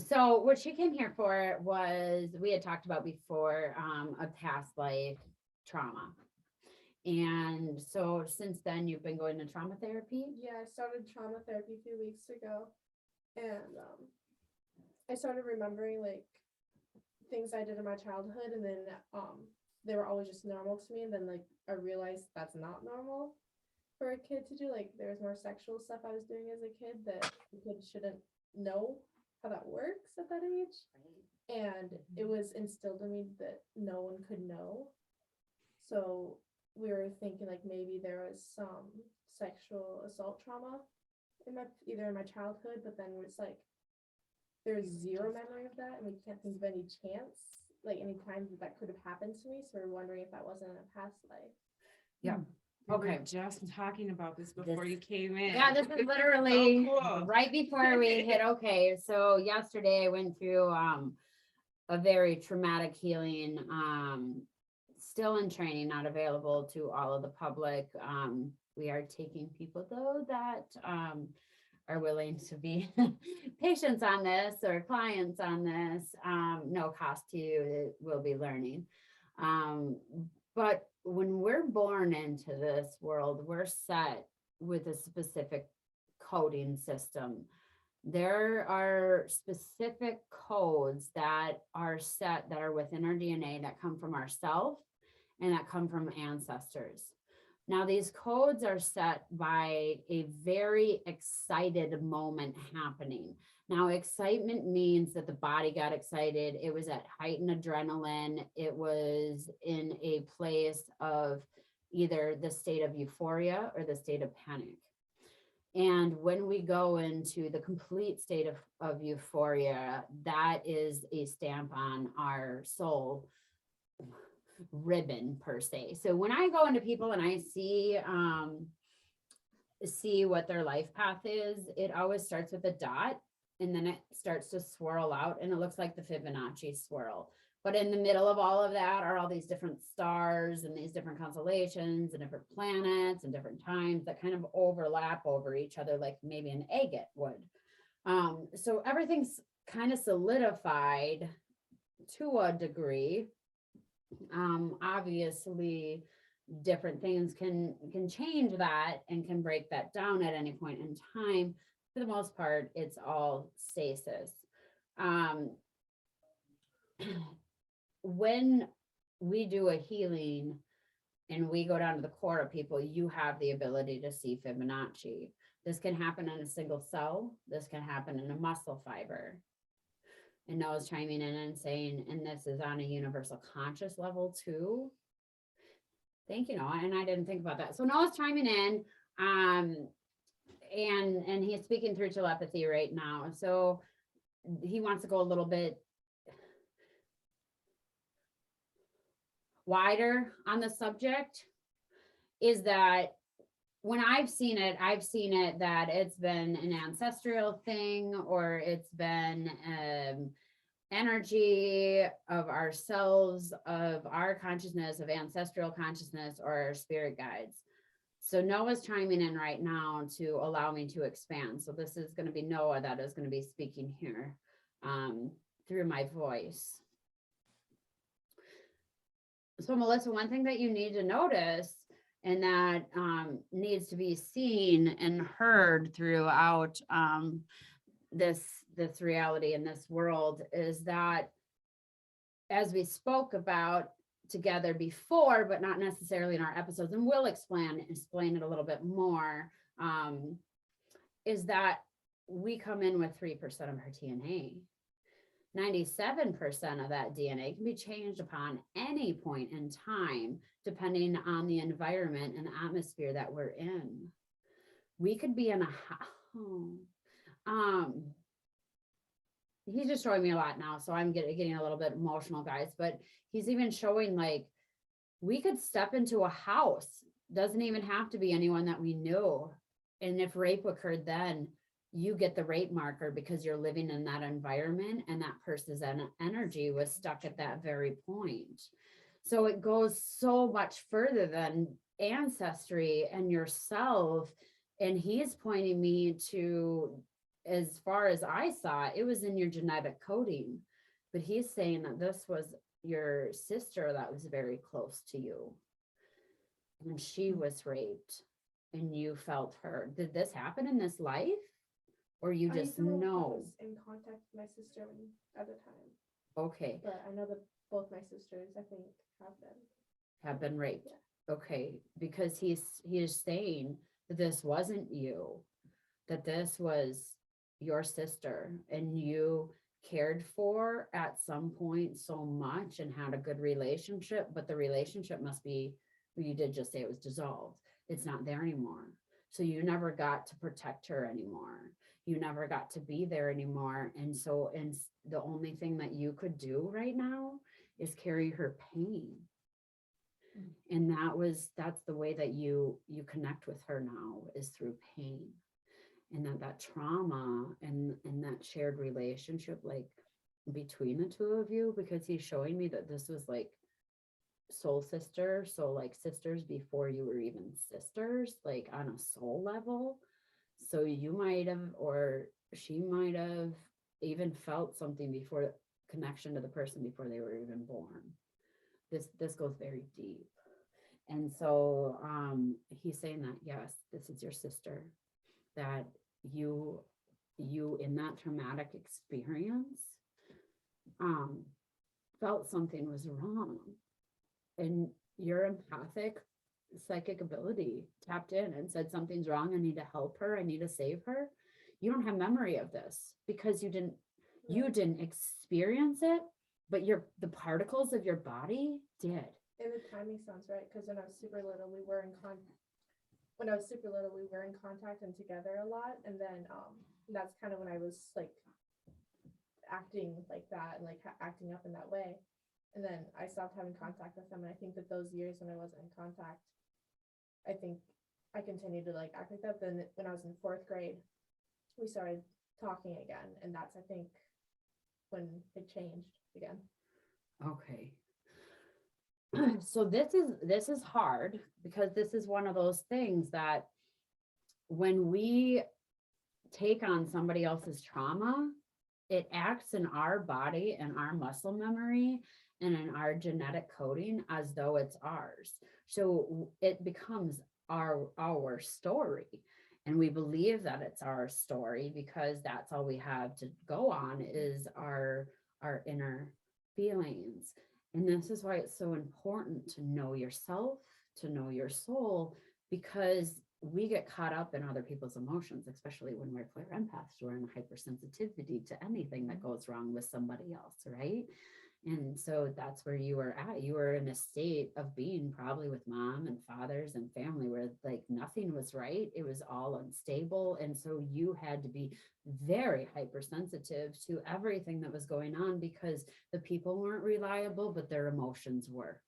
So what she came here for was, we had talked about before, a past life trauma. And so since then you've been going to trauma therapy? Yeah, I started trauma therapy a few weeks ago, and I started remembering like things I did in my childhood, and then they were always just normal to me, and then like I realized that's not normal for a kid to do. Like there was more sexual stuff I was doing as a kid that a kid shouldn't know how that works at that age. And it was instilled in me that no one could know. So we were thinking like maybe there was some sexual assault trauma in either in my childhood, but then it's like there's zero memory of that, and we can't think of any chance, like any time that could have happened to me. So we're wondering if that wasn't in a past life. Yeah. We were Okay. just talking about this before you came in. Yeah, this is literally So cool. right before we hit okay. So yesterday I went through a very traumatic healing, still in training, not available to all of the public. We are taking people though that are willing to be patients on this or clients on this. No cost to you, we'll be learning. But when we're born into this world, we're set with a specific coding system There are specific codes that are set that are within our DNA that come from ourself and that come from ancestors. Now, these codes are set by a very excited moment happening. Now, excitement means that the body got excited. It was at heightened adrenaline. It was in a place of either the state of euphoria or the state of panic. And when we go into the complete state of euphoria, that is a stamp on our soul ribbon per se. So when I go into people and I see what their life path is, it always starts with a dot and then it starts to swirl out and it looks like the Fibonacci swirl. But in the middle of all of that are all these different stars and these different constellations and different planets and different times that kind of overlap over each other, like maybe an agate would. So everything's kind of solidified to a degree. Obviously, different things can change that and can break that down at any point in time. For the most part, it's all stasis. When we do a healing and we go down to the core of people, you have the ability to see Fibonacci. This can happen in a single cell. This can happen in a muscle fiber. And Noah's chiming in and saying, and this is on a universal conscious level too. Thank you, Noah. And I didn't think about that. So Noah's chiming in, and he's speaking through telepathy right now. So he wants to go a little bit wider on the subject. Is that when I've seen it that it's been an ancestral thing, or it's been energy of ourselves, of our consciousness, of ancestral consciousness, or our spirit guides. So Noah's chiming in right now to allow me to expand. So this is going to be Noah that is going to be speaking here through my voice. So Melissa, one thing that you need to notice and that needs to be seen and heard throughout this reality in this world is that, as we spoke about together before, but not necessarily in our episodes, and we'll explain it a little bit more, is that we come in with 3% of our DNA. 97% of that DNA can be changed upon any point in time, depending on the environment and atmosphere that we're in. We could be in a he's just showing me a lot now, so I'm getting a little bit emotional, guys, but he's even showing like we could step into a house, doesn't even have to be anyone that we knew, and if rape occurred, then you get the rape marker because you're living in that environment and that person's energy was stuck at that very point. So it goes so much further than ancestry and yourself. And he's pointing me to, as far as I saw, it was in your genetic coding. But he's saying that this was your sister that was very close to you. And she was raped and you felt her. Did this happen in this life? Or you just know? I was in contact with my sister at the time. Okay. But I know that both my sisters, I think, Have been raped. Yeah. Okay, because he is saying that this wasn't you, that this was your sister, and you cared for at some point so much and had a good relationship, but the relationship must be, you did just say it was dissolved. It's not there anymore. So you never got to protect her anymore. You never got to be there anymore. And so, and the only thing that you could do right now is carry her pain. And that's the way that you connect with her now, is through pain. And that trauma and that shared relationship, like between the two of you, because he's showing me that this was like soul sister. So like sisters before you were even sisters, like on a soul level. So you might have, or she might have even felt something before connection to the person before they were even born. This goes very deep. And so he's saying that, yes, this is your sister, that you you in that traumatic experience felt something was wrong, and your empathic psychic ability tapped in and said something's wrong, I need to help her, I need to save her. You don't have memory of this because you didn't experience it, but the particles of your body did. And the timing sounds right, because when I was super little, we were in contact and together a lot, and then that's kind of when I was like acting like that and like acting up in that way, and then I stopped having contact with them. And I think that those years when I wasn't in contact, I think I continued to like act like that. Then when I was in 4th grade, we started talking again, and that's, I think, when it changed again. Okay. So this is hard, because this is one of those things that when we take on somebody else's trauma, it acts in our body and our muscle memory and in our genetic coding as though it's ours. So it becomes our story. And we believe that it's our story because that's all we have to go on is our inner feelings. And this is why it's so important to know yourself, to know your soul, because we get caught up in other people's emotions, especially when we're clear empaths. We're in hypersensitivity to anything that goes wrong with somebody else, right? And so that's where you were at. You were in a state of being probably with mom and fathers and family where like nothing was right. It was all unstable. And so you had to be very hypersensitive to everything that was going on because the people weren't reliable, but their emotions were.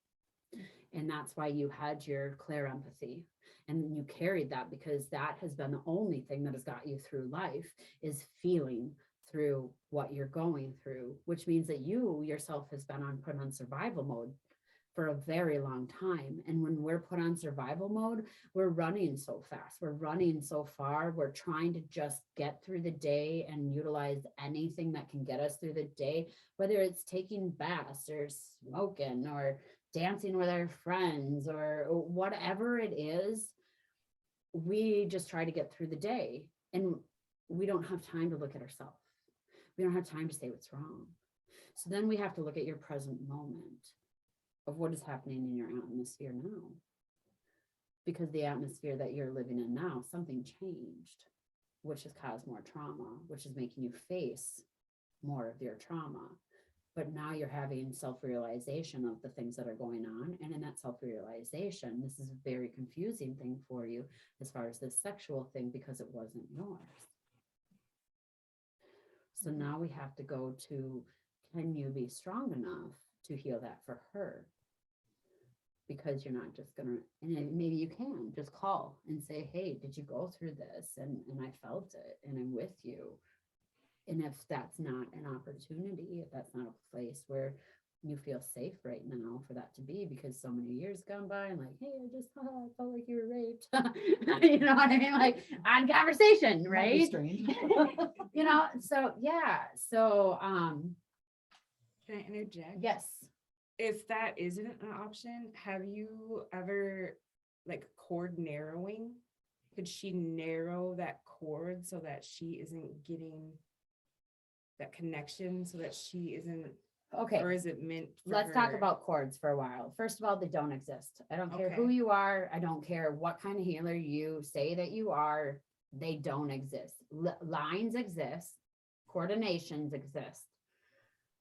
And that's why you had your clear empathy. And you carried that because that has been the only thing that has got you through life is feeling through what you're going through, which means that you yourself has been put on survival mode for a very long time. And when we're put on survival mode, we're running so fast, we're running so far, we're trying to just get through the day and utilize anything that can get us through the day, whether it's taking baths or smoking or dancing with our friends or whatever it is. We just try to get through the day, and we don't have time to look at ourselves. We don't have time to say what's wrong. So then we have to look at your present moment of what is happening in your atmosphere now. Because the atmosphere that you're living in now, something changed, which has caused more trauma, which is making you face more of your trauma. But now you're having self-realization of the things that are going on. And in that self-realization, this is a very confusing thing for you as far as the sexual thing, because it wasn't yours. So now we have to go to, can you be strong enough to heal that for her? Because you're not just gonna, and maybe you can just call and say, hey, did you go through this? And I felt it and I'm with you. And if that's not an opportunity, if that's not a place where you feel safe right now for that to be, because so many years gone by and like, hey, I just I felt like you were raped. You know what I mean? Like on conversation, Might be right? strange. You know, so yeah. So Can I interject? yes. If that isn't an option, have you ever like cord narrowing? Could she narrow that cord so that she isn't getting that connection, so that she isn't, Okay. or is it meant for Let's talk her? about cords for a while. First of all, they don't exist. I don't care who Okay. you are. I don't care what kind of healer you say that you are. They don't exist. Lines exist. Coordinations exist.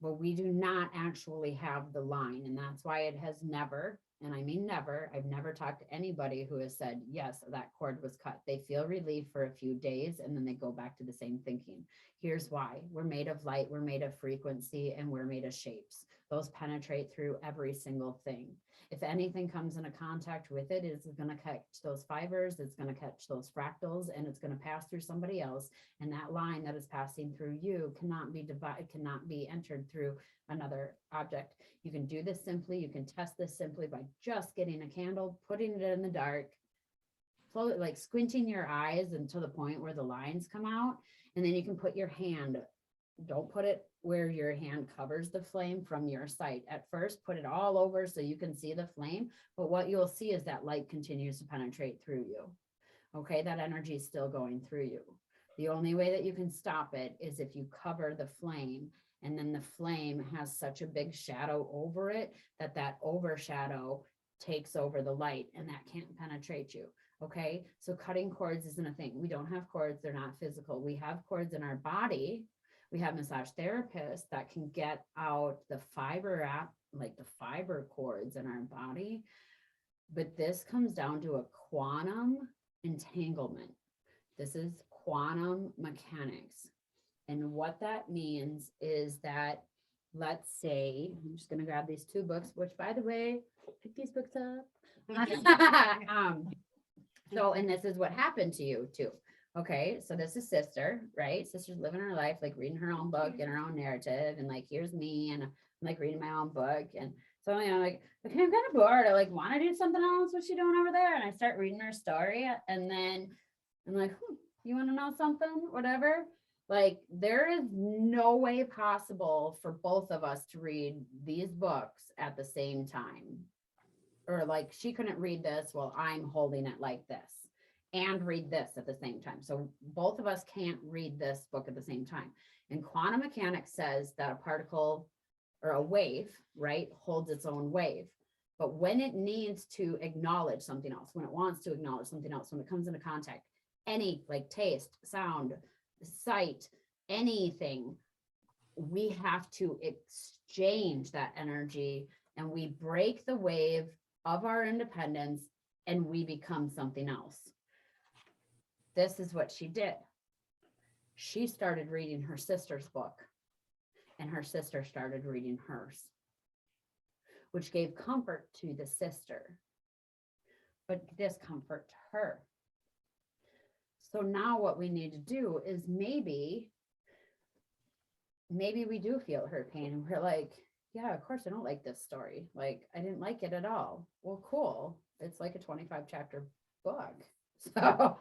But we do not actually have the line. And that's why it has never, and I mean never, I've never talked to anybody who has said, yes, that cord was cut. They feel relief for a few days and then they go back to the same thinking. Here's why. We're made of light, we're made of frequency, and we're made of shapes. Those penetrate through every single thing. If anything comes into contact with it, it's going to catch those fibers, it's going to catch those fractals, and it's going to pass through somebody else. And that line that is passing through you cannot be divided, cannot be entered through another object. You can do this simply. You can test this simply by just getting a candle, putting it in the dark, like squinting your eyes until the point where the lines come out. And then you can put your hand, don't put it where your hand covers the flame from your sight. At first, put it all over so you can see the flame. But what you'll see is that light continues to penetrate through you. Okay, that energy is still going through you. The only way that you can stop it is if you cover the flame, and then the flame has such a big shadow over it that that overshadow takes over the light, and that can't penetrate you. Okay, so cutting cords isn't a thing. We don't have cords, they're not physical. We have cords in our body. We have massage therapists that can get out the fiber like the fiber cords in our body. But this comes down to a quantum entanglement. This is quantum mechanics. And what that means is that, let's say, I'm just going to grab these two books, which, by the way, pick these books up. So, and this is what happened to you too. Okay, so this is sister, right? Sister's living her life, like reading her own book and her own narrative, and like, here's me, and I'm like reading my own book. And so I'm like, okay, I'm kind of bored. I like want to do something else. What's she doing over there? And I start reading her story, and then I'm like, you want to know something? Whatever. Like, there is no way possible for both of us to read these books at the same time. Or like, she couldn't read this while I'm holding it like this and read this at the same time. So both of us can't read this book at the same time. And quantum mechanics says that a particle or a wave, right, holds its own wave. But when it needs to acknowledge something else, when it wants to acknowledge something else, when it comes into contact, any like taste, sound, sight, anything, we have to exchange that energy, and we break the wave of our independence, and we become something else. This is what she did. She started reading her sister's book, and her sister started reading hers, which gave comfort to the sister, but discomfort to her. So now what we need to do is maybe we do feel her pain, and we're like, yeah, of course I don't like this story. Like, I didn't like it at all. Well, cool. It's like a 25 chapter book. So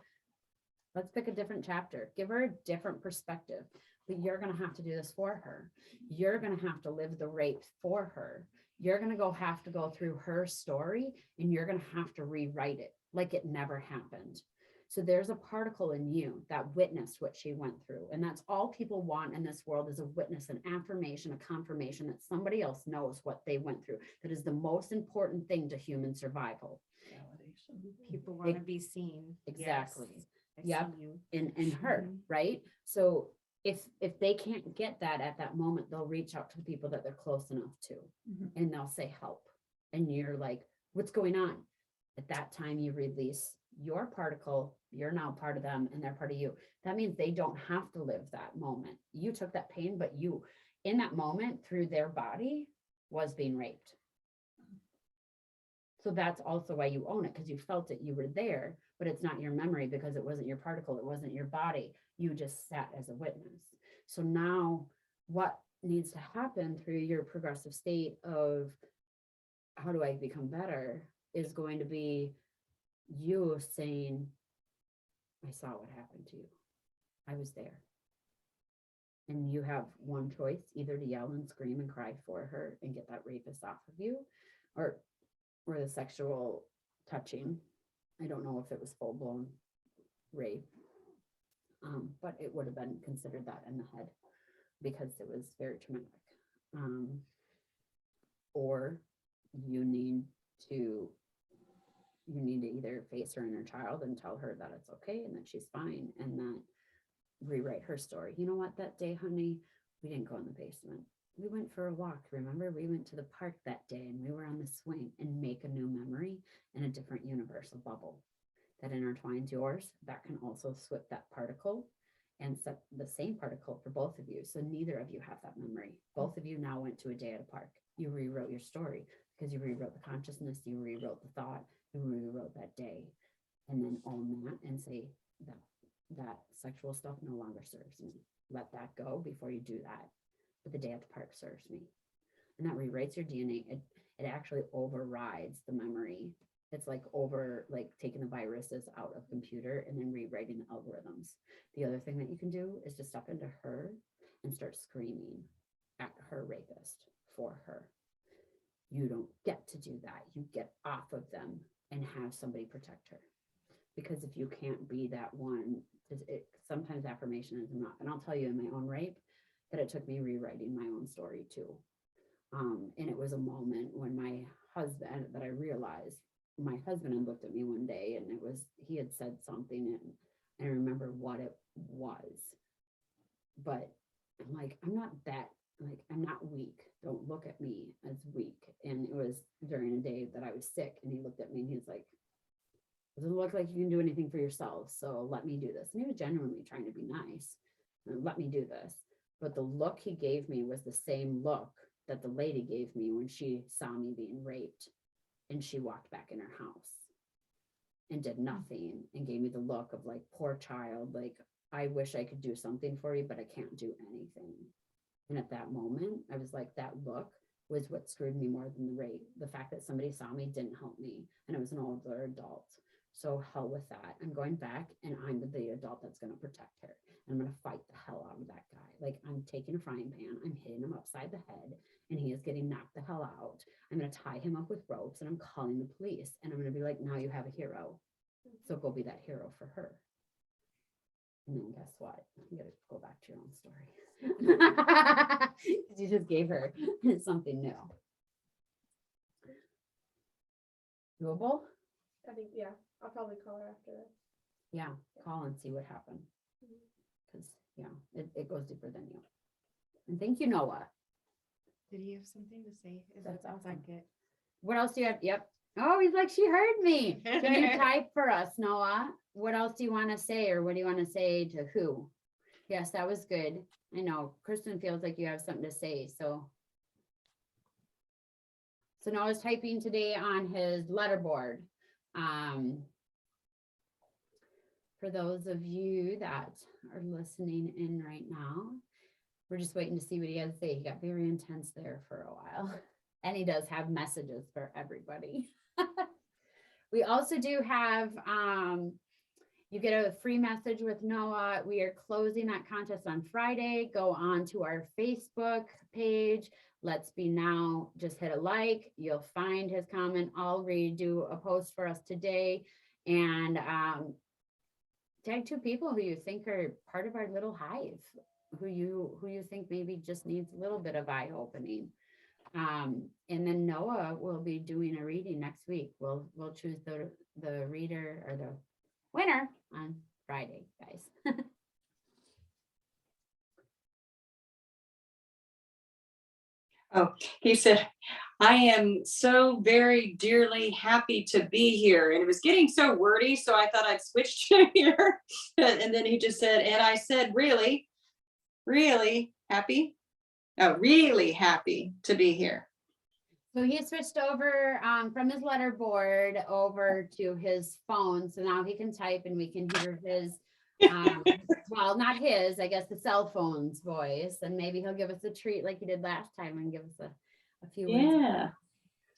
let's pick a different chapter. Give her a different perspective. But you're going to have to do this for her. You're going to have to live the rape for her. You're going to have to go through her story, and you're going to have to rewrite it like it never happened. So there's a particle in you that witnessed what she went through. And that's all people want in this world, is a witness, an affirmation, a confirmation that somebody else knows what they went through. That is the most important thing to human survival. Validation. People want to be seen. Exactly. Yes, I Yep. see you. In her, Mhm. right? So if they can't get that at that moment, they'll reach out to the people that they're close enough to, Mhm. and they'll say help. And you're like, what's going on? At that time, you release your particle. You're now part of them, and they're part of you. That means they don't have to live that moment. You took that pain, but you, in that moment, through their body, was being raped. So that's also why you own it, because you felt it, you were there, but it's not your memory because it wasn't your particle, it wasn't your body. You just sat as a witness. So now what needs to happen through your progressive state of how do I become better is going to be you saying, I saw what happened to you. I was there. And you have one choice, either to yell and scream and cry for her and get that rapist off of you, or the sexual touching. I don't know if it was full-blown rape, but it would have been considered that in the head because it was very traumatic. Or you need to either face her inner child and tell her that it's okay and that she's fine, and that rewrite her story. You know what, that day, honey, we didn't go in the basement. We went for a walk. Remember, we went to the park that day and we were on the swing, and make a new memory in a different universal bubble that intertwines yours. That can also swip that particle and set the same particle for both of you. So neither of you have that memory. Both of you now went to a day at a park. You rewrote your story because you rewrote the consciousness, you rewrote the thought, you rewrote that day, and then own that and say that sexual stuff no longer serves me. Let that go before you do that. But the day at the park serves me. And that rewrites your DNA. It actually overrides the memory. It's like taking the viruses out of computer and then rewriting the algorithms. The other thing that you can do is to step into her and start screaming at her rapist for her. You don't get to do that. You get off of them and have somebody protect her. Because if you can't be that one sometimes affirmation is enough. And I'll tell you in my own rape that it took me rewriting my own story too. And it was a moment when my husband, that I realized my husband had looked at me one day and he had said something and I remember what it was. But I'm like, I'm not weak. Don't look at me as weak. And it was during a day that I was sick and he looked at me and he's like, doesn't look like you can do anything for yourself. So let me do this. And he was genuinely trying to be nice. Let me do this. But the look he gave me was the same look that the lady gave me when she saw me being raped and she walked back in her house and did nothing and gave me the look of like, poor child, like, I wish I could do something for you, but I can't do anything. And at that moment, I was like, that look was what screwed me more than the rape. The fact that somebody saw me didn't help me. And I was an older adult. So hell with that. I'm going back and I'm the adult that's going to protect her. And I'm going to fight the hell out of that guy. Like, I'm taking a frying pan, I'm hitting him upside the head, and he is getting knocked the hell out. I'm going to tie him up with ropes and I'm calling the police. And I'm going to be like, now you have a hero. So go be that hero for her. And then guess what? You gotta go back to your own story. Because you just gave her something new. Doable? I think, yeah, I'll probably call her after this. Yeah, call and see what happened. Because, yeah, it goes deeper than you. And thank you, Noah. Did he have something to say? That's awesome. Like it. What else do you have? Yep. Oh, he's like, she heard me. Can you type for us, Noah? What else do you want to say, or what do you want to say to who? Yes, that was good. I know Kristen feels like you have something to say. So Noah's typing today on his letterboard. For those of you that are listening in right now, we're just waiting to see what he has to say. He got very intense there for a while. And he does have messages for everybody. We also do have, you get a free message with Noah. We are closing that contest on Friday. Go on to our Facebook page. Let's Be Now. Just hit a like. You'll find his comment. I'll redo a post for us today. And tag 2 people who you think are part of our little hive, who you think maybe just needs a little bit of eye opening. And then Noah will be doing a reading next week. We'll choose the reader or the winner on Friday, guys. Oh, he said, I am so very dearly happy to be here. And it was getting so wordy, so I thought I'd switch to here. And then he just said, and I said, really, really happy? Oh, really happy to be here. So he switched over from his letterboard over to his phone. So now he can type and we can hear his, well, not his, I guess the cell phone's voice. And maybe he'll give us a treat like he did last time and give us a few words. Yeah,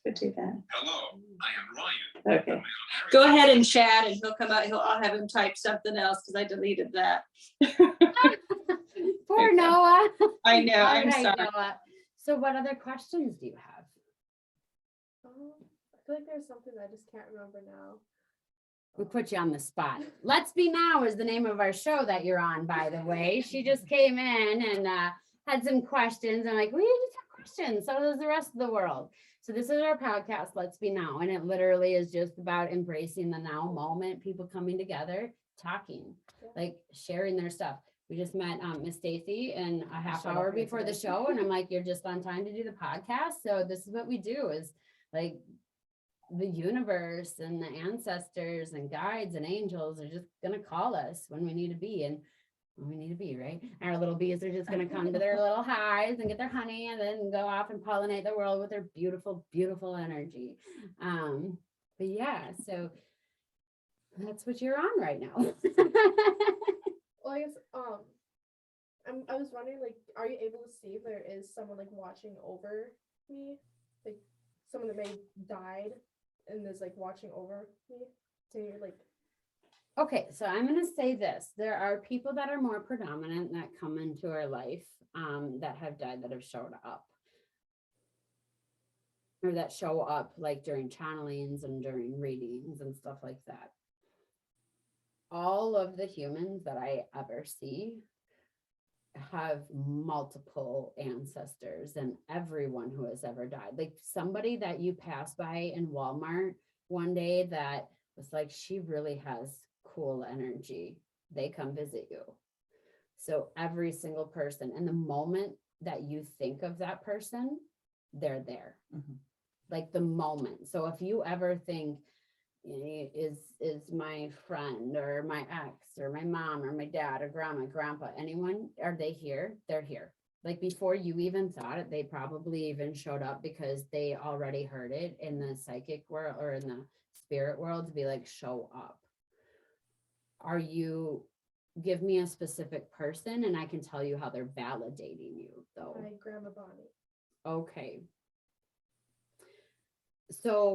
could do that. Hello, I am Ryan. Okay. Go ahead and chat and he'll come out. I'll have him type something else because I deleted that. Poor Noah. I know, All I'm right, sorry. Noah. So what other questions do you have? I feel like there's something I just can't remember now. We put you on the spot. Let's Be Now is the name of our show that you're on, by the way. She just came in and had some questions. I'm like, we just have questions. So does the rest of the world. So this is our podcast, Let's Be Now. And it literally is just about embracing the now moment, people coming together, talking, like sharing their stuff. We just met Miss Stacy in a half hour before the show. And I'm like, you're just on time to do the podcast. So this is what we do, is like the universe and the ancestors and guides and angels are just going to call us when we need to be. And when we need to be, right? Our little bees are just going to come to their little hives and get their honey and then go off and pollinate the world with their beautiful, beautiful energy. But yeah, so that's what you're on right now. Well, I guess I was wondering, like, are you able to see if there is someone like watching over me, like someone that may have died and is like watching over me? Can you like? Okay, so I'm going to say this. There are people that are more predominant that come into our life that have died, that have showed up. Or that show up like during channelings and during readings and stuff like that. all of the humans that I ever see have multiple ancestors, and everyone who has ever died. Like somebody that you pass by in Walmart one day that was like, she really has cool energy. They come visit you. So every single person, and the moment that you think of that person, they're there. Mhm. Like the moment. So if you ever think, is my friend or my ex or my mom or my dad or grandma, grandpa, anyone, are they here? They're here. Like before you even thought it, they probably even showed up because they already heard it in the psychic world or in the spirit world to be like, show up. Are you, give me a specific person and I can tell you how they're validating you though. My grandma Bonnie. Okay. So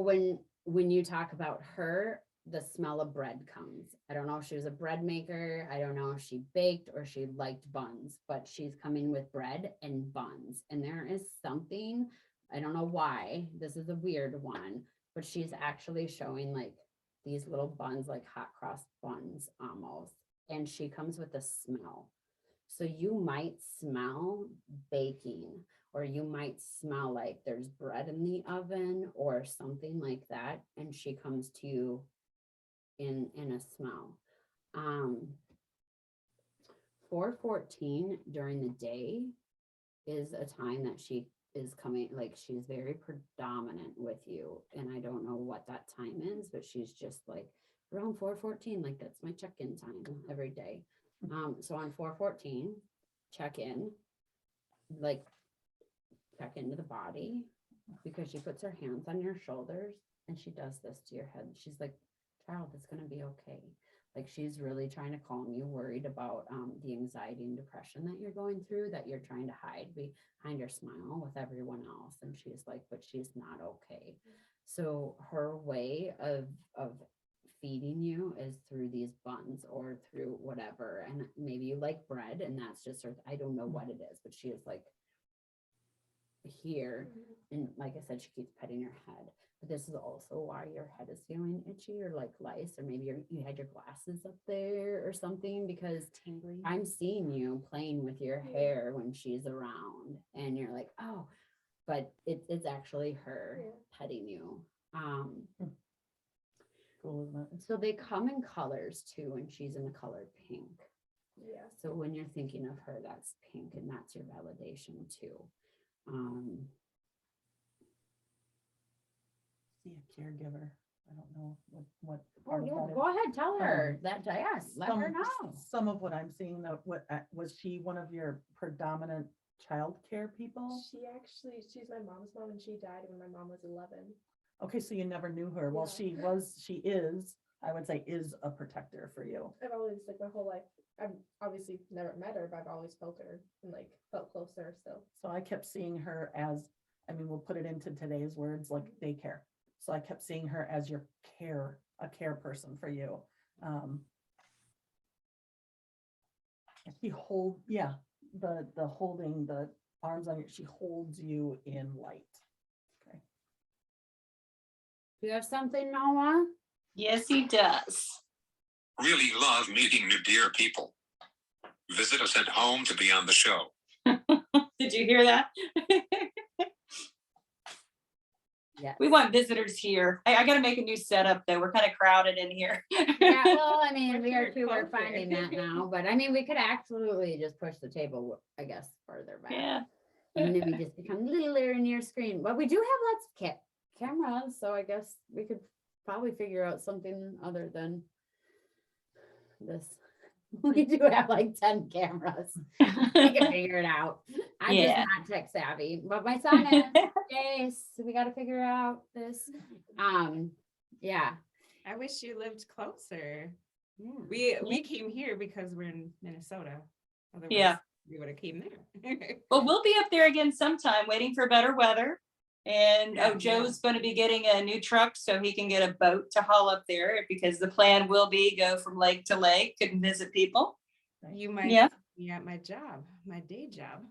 when you talk about her, the smell of bread comes. I don't know if she was a bread maker. I don't know if she baked or she liked buns, but she's coming with bread and buns. And there is something, I don't know why, this is a weird one, but she's actually showing like these little buns, like hot cross buns almost. And she comes with a smell. So you might smell baking, or you might smell like there's bread in the oven or something like that. And she comes to you in a smell. 4:14 during the day is a time that she is coming, like she's very predominant with you. And I don't know what that time is, but she's just like around 4:14, like that's my check-in time every day. So on 4:14, check in, like check into the body, because she puts her hands on your shoulders and she does this to your head. She's like, child, it's gonna be okay. Like she's really trying to calm you, worried about the anxiety and depression that you're going through, that you're trying to hide behind your smile with everyone else. And she's like, but she's not okay. So her way of feeding you is through these buns or through whatever. And maybe you like bread and that's just her, I don't know what it is, but she is like here. And like I said, she keeps petting your head. But this is also why your head is feeling itchy or like lice, or maybe you had your glasses up there or something, because Tingling. I'm seeing you playing with your hair when she's around and you're like, oh, but it's actually her petting you. Cool, isn't it? So they come in colors too, and she's in the color pink. Yeah. So when you're thinking of her, that's pink, and that's your validation too. See a caregiver. I don't know what Oh, part of yeah, that is. go ahead, tell her that, yes, let her know. Some of what I'm seeing, that what was she one of your predominant childcare people? She's my mom's mom, and she died when my mom was 11. Okay, so you never knew her. Well, Yeah. she is, I would say, is a protector for you. I've always, like my whole life, I've obviously never met her, but I've always felt her and like felt closer still. So I kept seeing her as, I mean, we'll put it into today's words, like daycare. So I kept seeing her as your a care person for you. She the holding the arms on you, she holds you in light. Okay. Do you have something, Noah? Yes, he does. Really love meeting new dear people. Visit us at home to be on the show. Did you hear that? Yes. We want visitors here. I got to make a new setup though. We're kind of crowded in here. Yeah, well, I mean, Once we are you're too, we're closer. finding that now, but I mean, we could absolutely just push the table, I guess, further back. Yeah. And then we just become littler in your screen. But we do have lots of cameras, so I guess we could probably figure out something other than this. We do have like 10 cameras. We can figure it out. I'm just Yeah. not tech savvy, but my son is. Yes, we got to figure out this. Yeah. I wish you lived closer. Yeah. We came here because we're in Minnesota. Otherwise, Yeah. we would have came there. Well, we'll be up there again sometime, waiting for better weather. And Yeah, Joe's going to be getting a new truck so he can get a boat to haul up there, because the plan will be go from lake to lake and visit people. You might Yeah. see me at my job, my day job.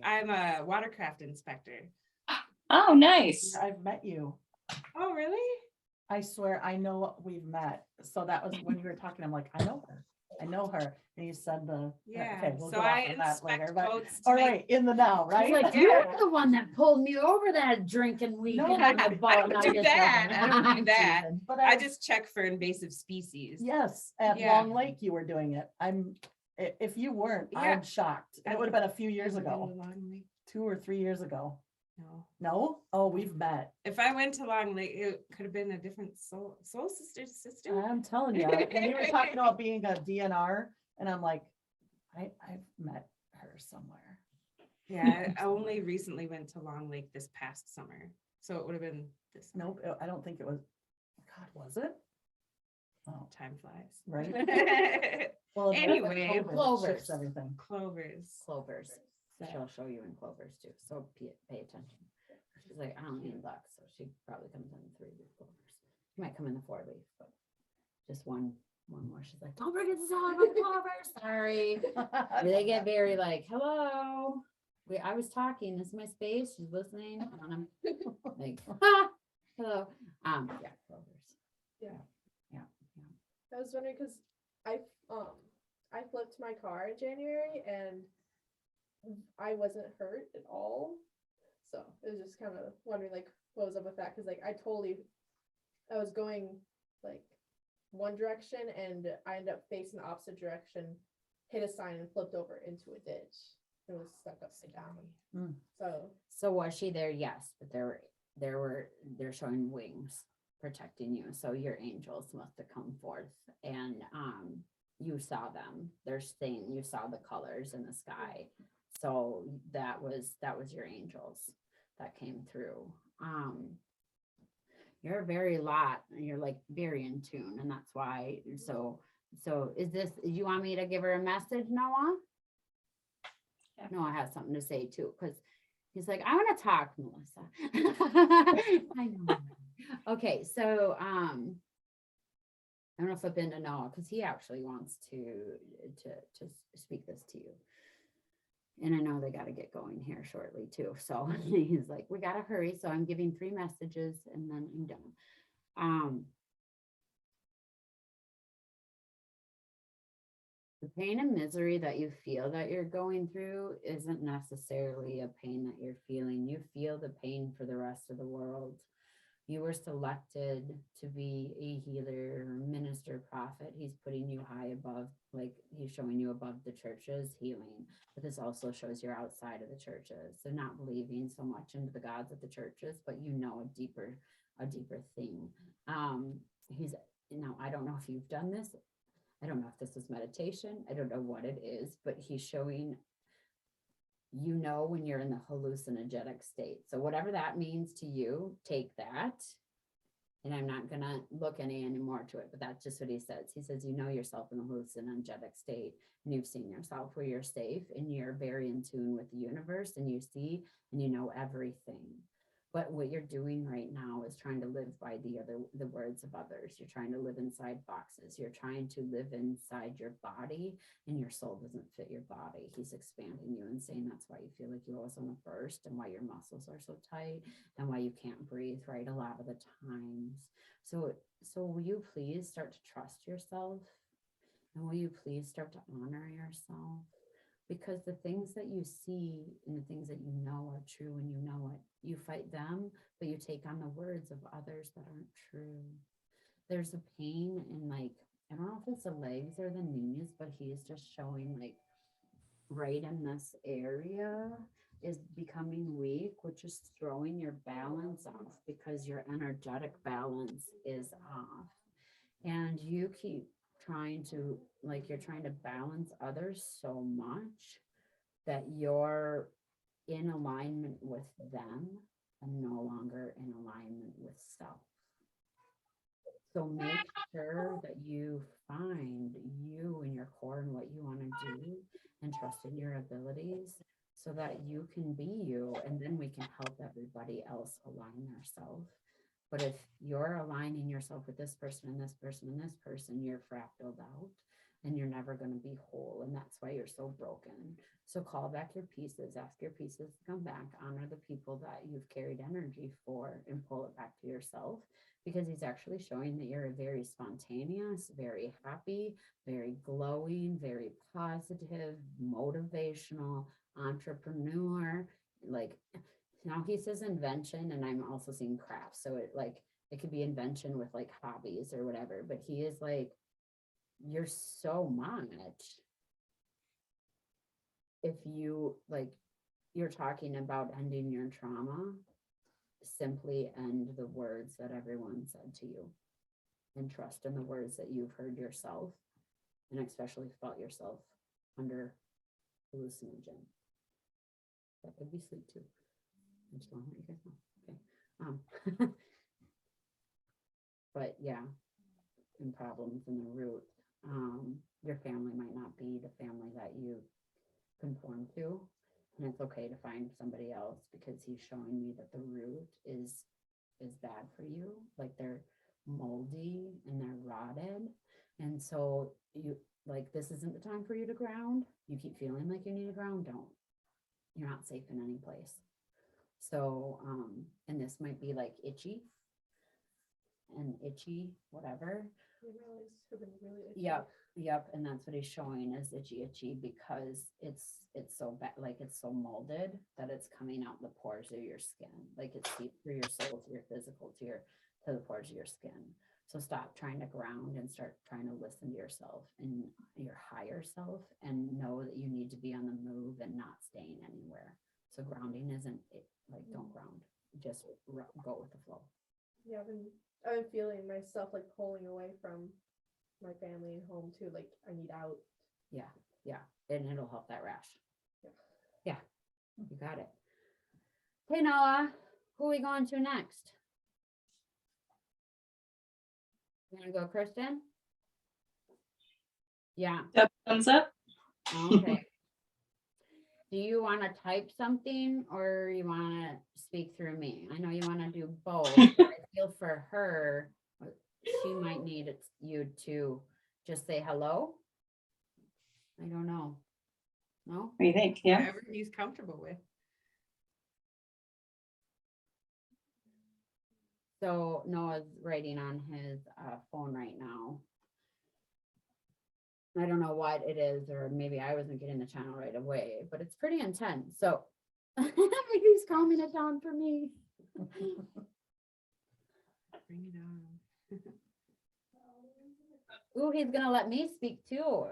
I'm a watercraft inspector. Oh, nice. I've met you. Oh, really? I swear, I know we've met. So that was when you were talking, I'm like, I know her. I know her. And you said the, Yeah, okay, we'll so go I off of that later, inspect but, boats to all make- right, in the now, She's right? like, you're the one that pulled me over that drinking weekend I on the don't boat. do No, I'm just that. joking. I don't do I'm that. teasing. But I just check for invasive species. yes, at Yeah. Long Lake, you were doing it. If you weren't, Yeah. I'm shocked. And it would have been a few years Ever been to ago, Long Lake? 2 or 3 years ago. No. No? Oh, we've met. If I went to Long Lake, it could have been a different soul sister. I'm telling you, when you were talking about being a DNR, and I'm like, I've met her somewhere. Yeah, I only recently went to Long Lake this past summer, so it would have been this. summer. Nope, I don't think it was. God, was it? Oh, Time flies. right. Well, Anyway, Clovers. shifts everything. Clovers. Clovers. So- She'll show you in clovers too. So pay attention. She's like, I don't need luck. So she probably comes in 3-leaf clovers. She might come in the 4-leaf, but just one more. She's like, don't forget to tell about clovers. Sorry. They get very like, hello. I was talking. This is my space. She's listening. And I'm like, hello. Yeah, clovers. I was wondering because I flipped my car in January and I wasn't hurt at all. So it was just kind of wondering like what was up with that because like I was going like one direction and I ended up facing the opposite direction, hit a sign and flipped over into a ditch. It was stuck upside down. Mm. So Was she there? Yes, but they're showing wings protecting you. So your angels must have come forth and you saw them. They're saying you saw the colors in the sky. So that was your angels that came through. You're very lot, you're like very in tune, and that's why. So is this, you want me to give her a message, Noah? Yeah. Noah has something to say too, because he's like, I want to talk, Melissa. I know. Okay, so I'm gonna flip into Noah because he actually wants to speak this to you. And I know they got to get going here shortly too. So he's like, we got to hurry. So I'm giving 3 messages and then I'm done. The pain and misery that you feel that you're going through isn't necessarily a pain that you're feeling. You feel the pain for the rest of the world. You were selected to be a healer, minister, prophet. He's putting you high above, like he's showing you above the churches, healing. But this also shows you're outside of the churches. So not believing so much into the gods of the churches, but you know a deeper thing. I don't know if you've done this. I don't know if this is meditation. I don't know what it is, but he's showing, you know, when you're in the hallucinogenic state. So whatever that means to you, take that. And I'm not going to look any more to it, but that's just what he says. He says, you know yourself in the hallucinogenic state and you've seen yourself where you're safe and you're very in tune with the universe and you see and you know everything. But what you're doing right now is trying to live by the words of others. You're trying to live inside boxes. You're trying to live inside your body and your soul doesn't fit your body. He's expanding you and saying that's why you feel like you always want to burst and why your muscles are so tight and why you can't breathe right a lot of the times. So will you please start to trust yourself? And will you please start to honor yourself? Because the things that you see and the things that you know are true and you know it, you fight them, but you take on the words of others that aren't true. There's a pain in like, I don't know if it's the legs or the knees, but he's just showing like right in this area is becoming weak, which is throwing your balance off because your energetic balance is off. And you keep trying to, like, you're trying to balance others so much that you're in alignment with them and no longer in alignment with self. So make sure that you find you in your core and what you want to do and trust in your abilities so that you can be you, and then we can help everybody else align themselves. But if you're aligning yourself with this person and this person and this person, you're fractaled out. and you're never going to be whole. And that's why you're so broken. So call back your pieces, ask your pieces to come back, honor the people that you've carried energy for, and pull it back to yourself, because he's actually showing that you're a very spontaneous, very happy, very glowing, very positive, motivational entrepreneur. Like, now he says invention, and I'm also seeing craft. So it could be invention with like hobbies or whatever, but he is like, you're so much. If you like, you're talking about ending your trauma, simply end the words that everyone said to you, and trust in the words that you've heard yourself, and especially felt yourself under hallucinogen. That could be sleep too. I just want to let you guys know. Okay. But yeah, and problems in the root. Your family might not be the family that you conform to, and it's okay to find somebody else, because he's showing me that the root is bad for you. Like, they're moldy and they're rotted, and so you like, this isn't the time for you to ground. You keep feeling like you need to ground, don't. You're not safe in any place. So and this might be like itchy, whatever. Yep, and that's what he's showing is itchy, because it's so bad, like it's so molded that it's coming out the pores of your skin, like it's seep through your soul to your physical to the pores of your skin. So stop trying to ground and start trying to listen to yourself and your higher self, and know that you need to be on the move and not staying anywhere. So grounding isn't it, like, don't ground, just go with the flow. Yeah, I've been feeling myself like pulling away from my family and home too. Like, I need out. Yeah, and it'll help that rash. Yeah. You got it. Hey, Nala, who are we going to next? You want to go, Kristen? Yeah. Thumbs up. Okay. Do you want to type something, or you want to speak through me? I know you want to do both, but I feel for her, she might need you to just say hello. I don't know. No? What do you think? Yeah. Whatever he's comfortable with. So Noah's writing on his phone right now. I don't know what it is, or maybe I wasn't getting the channel right away, but it's pretty intense. So he's calming it down for me. Bring it on. Ooh, he's gonna let me speak too.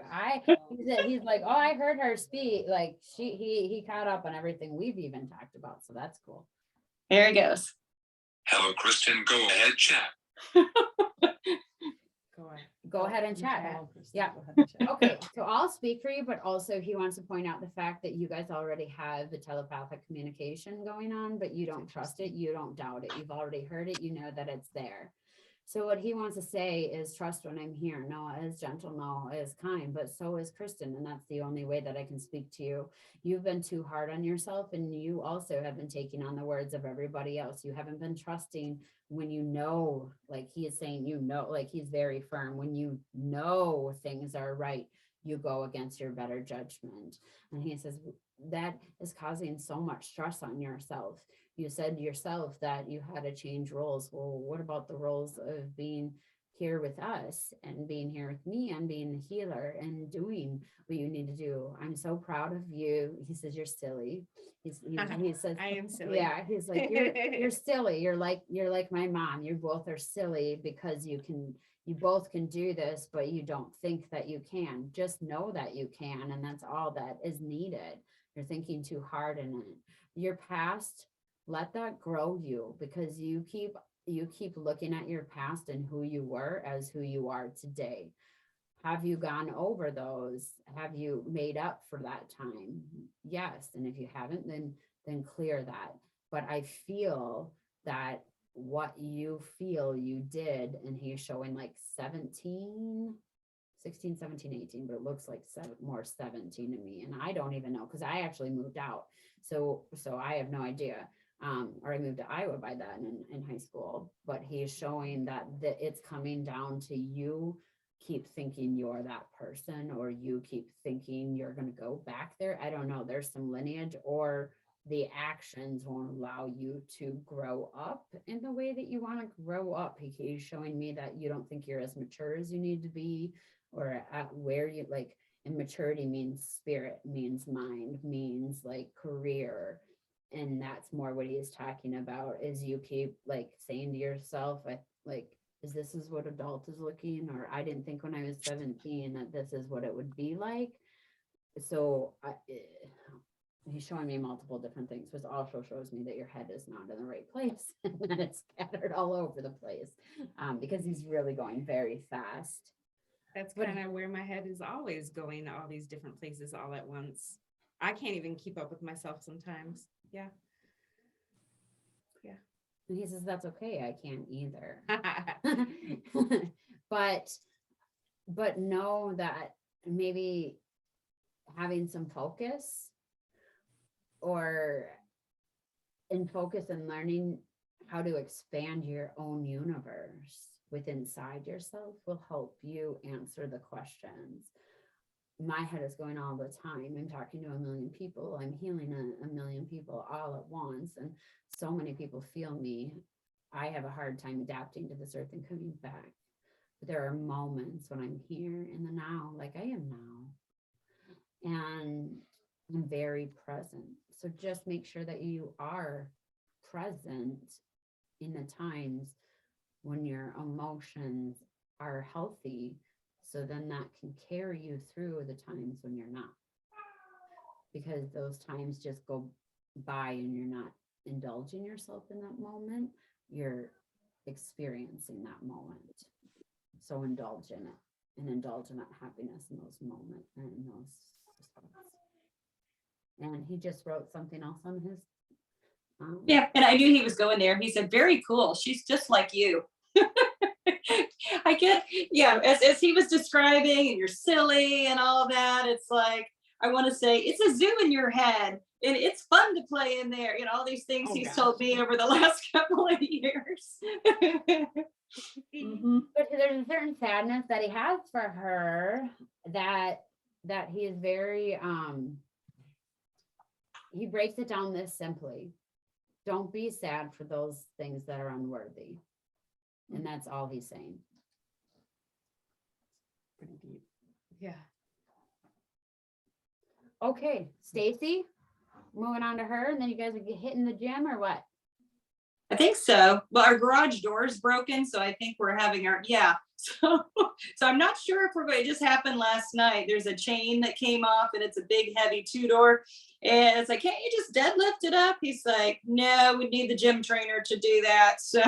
He's like, oh, I heard her speak. Like he caught up on everything we've even talked about. So that's cool. There he goes. Hello, Kristen. Go ahead, chat. Go ahead and chat. Hello, Kristen. Yeah. Go ahead and chat. Okay, so I'll speak for you, but also he wants to point out the fact that you guys already have the telepathic communication going on, but you don't trust it, you don't doubt it, you've already heard it, you know that it's there. So what he wants to say is, trust when I'm here. Noah is gentle, Noah is kind, but so is Kristen, and that's the only way that I can speak to you. You've been too hard on yourself, and you also have been taking on the words of everybody else. You haven't been trusting when you know, like he is saying, you know, like he's very firm. When you know things are right, you go against your better judgment. And he says that is causing so much stress on yourself. You said yourself that you had to change roles. Well, what about the roles of being here with us and being here with me and being a healer and doing what you need to do? I'm so proud of you. He says, you're silly. He says, I am silly. yeah, he's like, you're silly. You're like my mom. You both are silly because you both can do this, but you don't think that you can. Just know that you can, and that's all that is needed. You're thinking too hard in it. Your past, let that grow you, because you keep looking at your past and who you were as who you are today. Have you gone over those? Have you made up for that time? Yes. And if you haven't, then clear that. But I feel that what you feel you did, and he's showing like 16, 17, 18, but it looks like more 17 to me. And I don't even know, because I actually moved out. So I have no idea. Or I moved to Iowa by then in high school, but he's showing that it's coming down to you keep thinking you're that person, or you keep thinking you're going to go back there. I don't know. There's some lineage, or the actions won't allow you to grow up in the way that you want to grow up. He's showing me that you don't think you're as mature as you need to be, or at where you like, and maturity means spirit, means mind, means like career. And that's more what he's talking about, is you keep like saying to yourself, like, is this is what adult is looking, or I didn't think when I was 17 that this is what it would be like. So he's showing me multiple different things, which also shows me that your head is not in the right place and that it's scattered all over the place, because he's really going very fast. That's But- kind of where my head is always going to all these different places all at once. I can't even keep up with myself sometimes. Yeah. And he says, that's okay, I can't either. but know that maybe having some focus, or in focus and learning how to expand your own universe within inside yourself will help you answer the questions. My head is going all the time. I'm talking to a million people. I'm healing a million people all at once. And so many people feel me. I have a hard time adapting to this earth and coming back. But there are moments when I'm here in the now, like I am now. And I'm very present. So just make sure that you are present in the times when your emotions are healthy. So then that can carry you through the times when you're not. Because those times just go by and you're not indulging yourself in that moment. You're experiencing that moment. So indulge in it, and indulge in that happiness in those moments and in those spots. And he just wrote something else on his. Yeah, and I knew he was going there. He said, very cool. She's just like you. I get, yeah, as he was describing, and you're silly and all that, it's like, I want to say, it's a zoo in your head, and it's fun to play in there. You know, all these things Oh, he's gosh. told me over the last couple of years. Mhm. But there's a certain sadness that he has for her, that he is very he breaks it down this simply. Don't be sad for those things that are unworthy. And that's all he's saying. Pretty deep. Yeah. Okay, Stacy, moving on to her, and then you guys are hitting the gym or what? I think so. Well, our garage door is broken, so I think we're having our, yeah. So I'm not sure if we're going, it just happened last night. There's a chain that came off, and it's a big, heavy 2-door. And it's like, can't you just deadlift it up? He's like, no, we need the gym trainer to do that. So,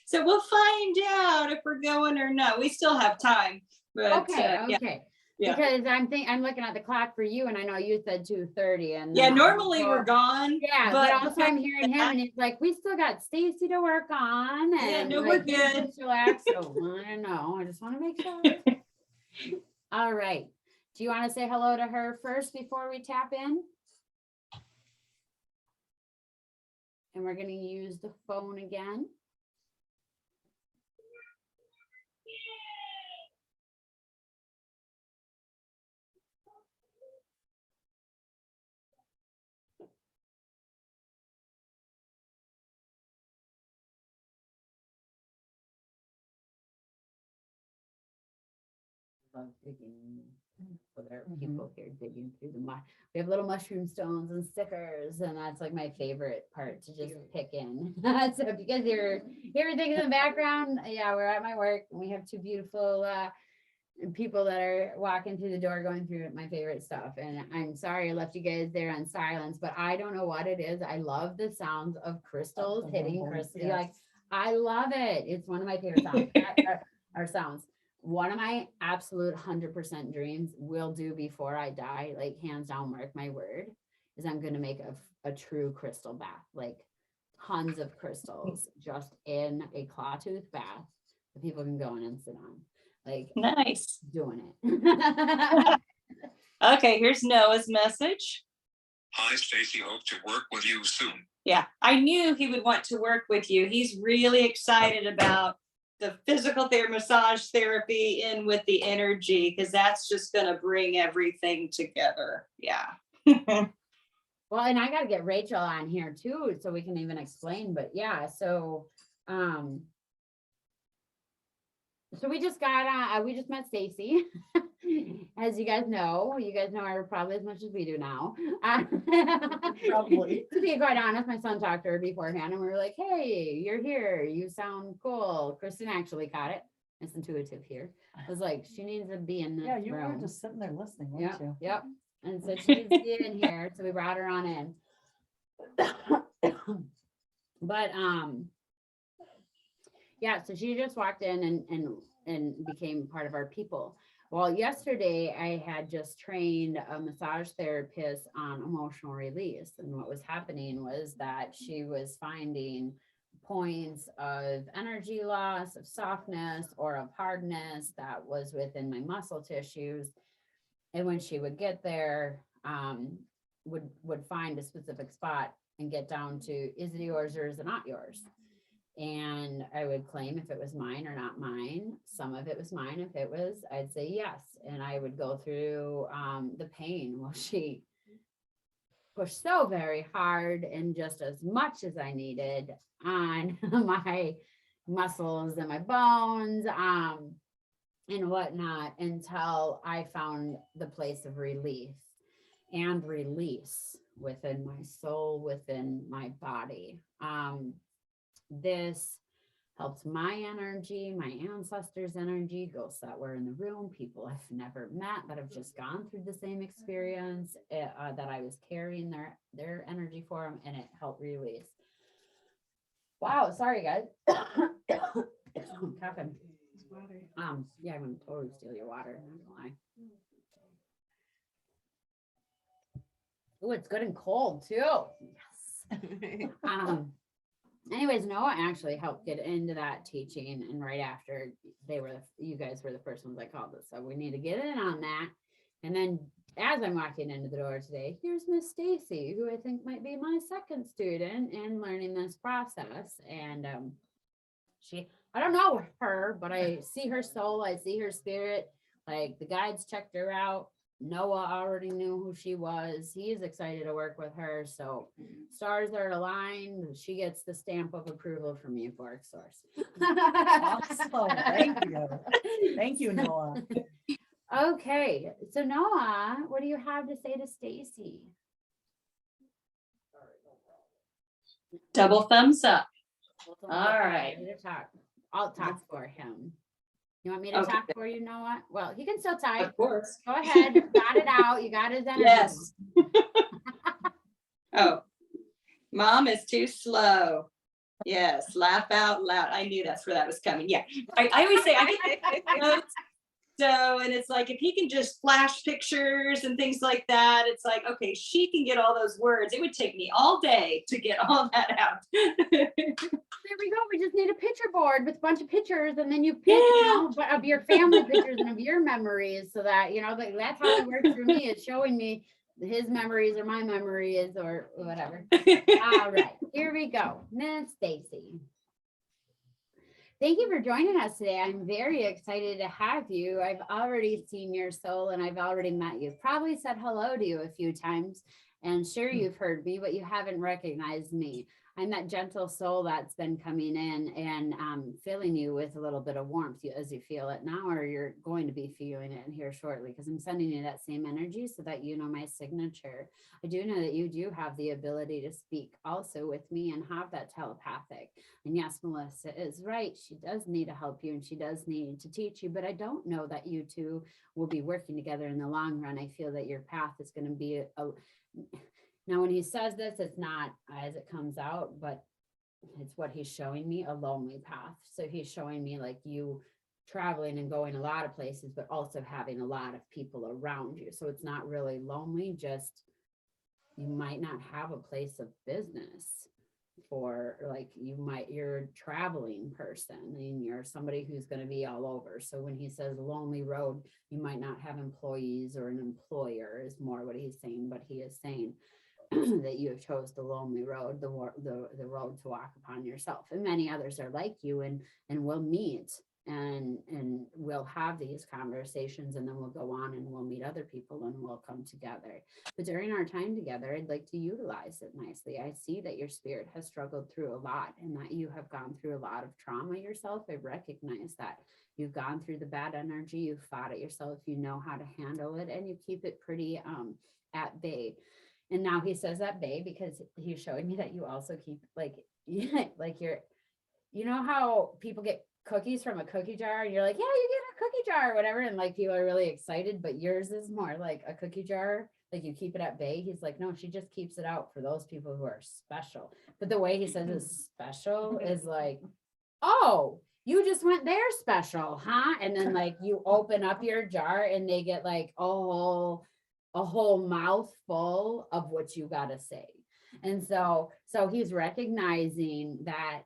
so we'll find out if we're going or not. We still have time. But, Okay, yeah. okay. yeah. Because I'm looking at the clock for you, and I know you said 2:30, and Yeah, then normally so- we're gone. Yeah, but also I'm hearing him, and he's like, we still got Stacy to work on, and Yeah, no, like, we're you good. just relax. So I don't know. I just want to make sure. All right. Do you want to say hello to her first before we tap in? And we're going to use the phone again. Love digging. So there are people here digging through the mush. We have little mushroom stones and stickers, and that's like my favorite part to just pick in. So if you guys hear things in the background, yeah, we're at my work, and we have two beautiful people that are walking through the door, going through my favorite stuff. And I'm sorry I left you guys there on silence, but I don't know what it is. I love the sounds of crystals hitting crystals. Yes. Like, I love it. It's one of my favorite sounds. Our sounds. One of my absolute 100% dreams will do before I die, like hands down, mark my word, is I'm going to make a true crystal bath, like tons of crystals just in a clawtooth bath that people can go in and sit on, like Nice. doing it. Okay, here's Noah's message. Hi, Stacy. Hope to work with you soon. Yeah, I knew he would want to work with you. He's really excited about the physical therapy, massage therapy in with the energy, because that's just going to bring everything together. Yeah. Well, and I gotta get Rachel on here too, so we can even explain, but yeah, so we just got, we just met Stacy. As you guys know her probably as much as we do now. Probably. To be quite honest, my son talked to her beforehand and we were like, hey, you're here. You sound cool. Kristen actually caught it. It's intuitive here. I was like, she needs to be in this Yeah, you were room. just sitting there listening, Yep, weren't you? yep. And so she needs to be in here. So we brought her on in. But yeah, so she just walked in and became part of our people. Well, yesterday I had just trained a massage therapist on emotional release. And what was happening was that she was finding points of energy loss, of softness, or of hardness that was within my muscle tissues. And when she would get there, would find a specific spot and get down to, is it yours or is it not yours? And I would claim if it was mine or not mine. Some of it was mine. If it was, I'd say yes. And I would go through the pain. Well, she pushed so very hard and just as much as I needed on my muscles and my bones and whatnot, until I found the place of relief and release within my soul, within my body. This helps my energy, my ancestors' energy, ghosts that were in the room, people I've never met that have just gone through the same experience, that I was carrying their energy for them, and it helped release. Wow, sorry guys. Coughing. Yeah, I'm gonna totally steal your water, not gonna lie. Oh, it's good and cold too. Yes. Anyways, Noah actually helped get into that teaching, and right after you guys were the first ones I called it. So we need to get in on that. And then as I'm walking into the door today, here's Miss Stacy, who I think might be my second student in learning this process. And I don't know her, but I see her soul, I see her spirit. Like the guides checked her out. Noah already knew who she was. He is excited to work with her. So stars are aligned. She gets the stamp of approval from Euphoric Source. Awesome. Thank you. Thank you, Noah. Okay. So Noah, what do you have to say to Stacy? Double thumbs up. All right. I'll talk for him. You want me to Okay. talk for you, Noah? Well, he can still type. Of course. Go ahead. Got it out. You got his energy. Yes. Oh, mom is too slow. Yes, laugh out loud. I knew that's where that was coming. Yeah, I always say I get notes. So, and it's like, if he can just flash pictures and things like that, it's like, okay, she can get all those words. It would take me all day to get all that out. There we go. We just need a picture board with a bunch of pictures, and then you pick, you know, of your family pictures and of your memories, so that, you know, that's how it works for me. It's showing me his memories or my memories or whatever. All right, here we go. Miss Stacy. Thank you for joining us today. I'm very excited to have you. I've already seen your soul and I've already met you. Probably said hello to you a few times, and sure you've heard me, but you haven't recognized me. I'm that gentle soul that's been coming in and filling you with a little bit of warmth as you feel it now, or you're going to be feeling it in here shortly, because I'm sending you that same energy so that you know my signature. I do know that you do have the ability to speak also with me and have that telepathic. And yes, Melissa is right. She does need to help you and she does need to teach you, but I don't know that you two will be working together in the long run. I feel that your path is going to be now, when he says this, it's not as it comes out, but it's what he's showing me, a lonely path. So he's showing me like you traveling and going a lot of places, but also having a lot of people around you. So it's not really lonely, just you might not have a place of business for, like, you're a traveling person and you're somebody who's going to be all over. So when he says lonely road, you might not have employees or an employer is more what he's saying, but he is saying that you have chose the lonely road, the road to walk upon yourself. And many others are like you, and we'll meet and we'll have these conversations, and then we'll go on and we'll meet other people and we'll come together. But during our time together, I'd like to utilize it nicely. I see that your spirit has struggled through a lot, and that you have gone through a lot of trauma yourself. I recognize that. You've gone through the bad energy, you've fought it yourself, you know how to handle it, and you keep it pretty at bay. And now he says at bay because he's showing me that you also keep like, like you know how people get cookies from a cookie jar and you're like, yeah, you get a cookie jar or whatever. And like, people are really excited, but yours is more like a cookie jar. Like you keep it at bay. He's like, no, she just keeps it out for those people who are special. But the way he says is special is like, oh, you just went there special, huh? And then like you open up your jar and they get like a whole mouthful of what you gotta say. And so he's recognizing that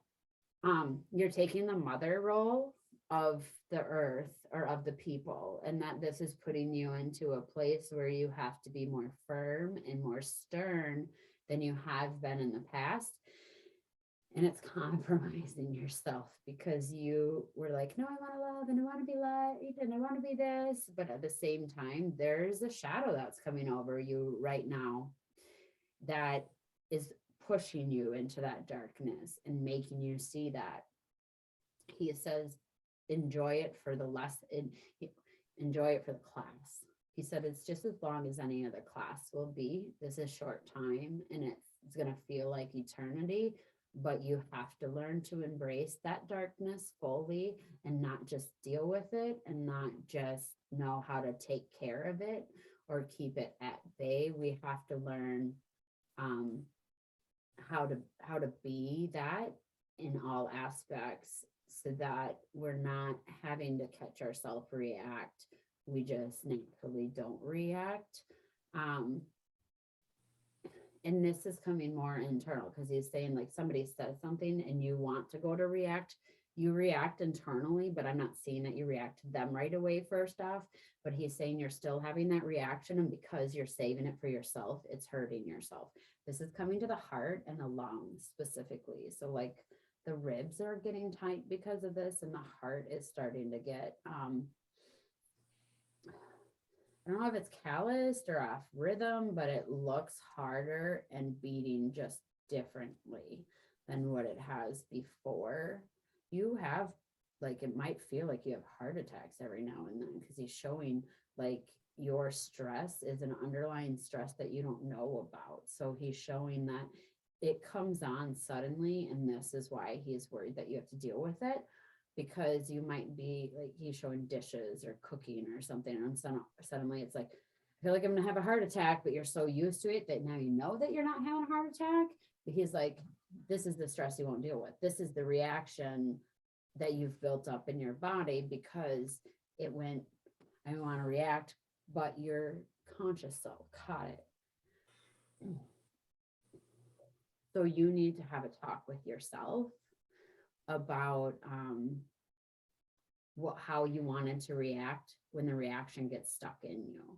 you're taking the mother role of the earth or of the people, and that this is putting you into a place where you have to be more firm and more stern than you have been in the past. And it's compromising yourself because you were like, no, I want to love and I want to be liked and I want to be this. But at the same time, there's a shadow that's coming over you right now that is pushing you into that darkness and making you see that. He says, enjoy it for the enjoy it for the class. He said, it's just as long as any other class will be. This is short time and it's going to feel like eternity. But you have to learn to embrace that darkness fully and not just deal with it and not just know how to take care of it or keep it at bay. We have to learn how to be that in all aspects so that we're not having to catch ourselves react. We just naturally don't react. And this is coming more internal because he's saying like somebody says something and you want to go to react, you react internally, but I'm not seeing that you react to them right away first off, but he's saying you're still having that reaction, and because you're saving it for yourself, it's hurting yourself. This is coming to the heart and the lungs specifically. So like the ribs are getting tight because of this, and the heart is starting to get, I don't know if it's calloused or off rhythm, but it looks harder and beating just differently than what it has before. You have, like, it might feel like you have heart attacks every now and then because he's showing like your stress is an underlying stress that you don't know about. So he's showing that it comes on suddenly, and this is why he's worried that you have to deal with it. Because you might be like, he's showing dishes or cooking or something, and suddenly it's like, I feel like I'm gonna have a heart attack, but you're so used to it that now you know that you're not having a heart attack. But he's like, this is the stress you won't deal with. This is the reaction that you've built up in your body because it went, I want to react, but your conscious self caught it. So you need to have a talk with yourself about how you wanted to react when the reaction gets stuck in you.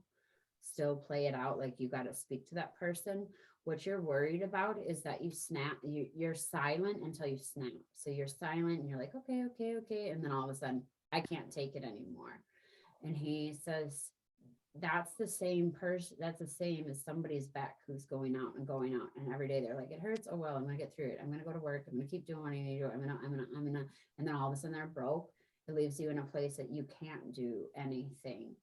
Still play it out like you got to speak to that person. What you're worried about is that you snap, you're silent until you snap. So you're silent and you're like, okay. And then all of a sudden, I can't take it anymore. And he says, that's the same person. That's the same as somebody's back who's going out. And every day they're like, it hurts. Oh, well, I'm going to get through it. I'm going to go to work. I'm going to keep doing what I need to do. I'm going to, and then all of a sudden they're broke. It leaves you in a place that you can't do anything.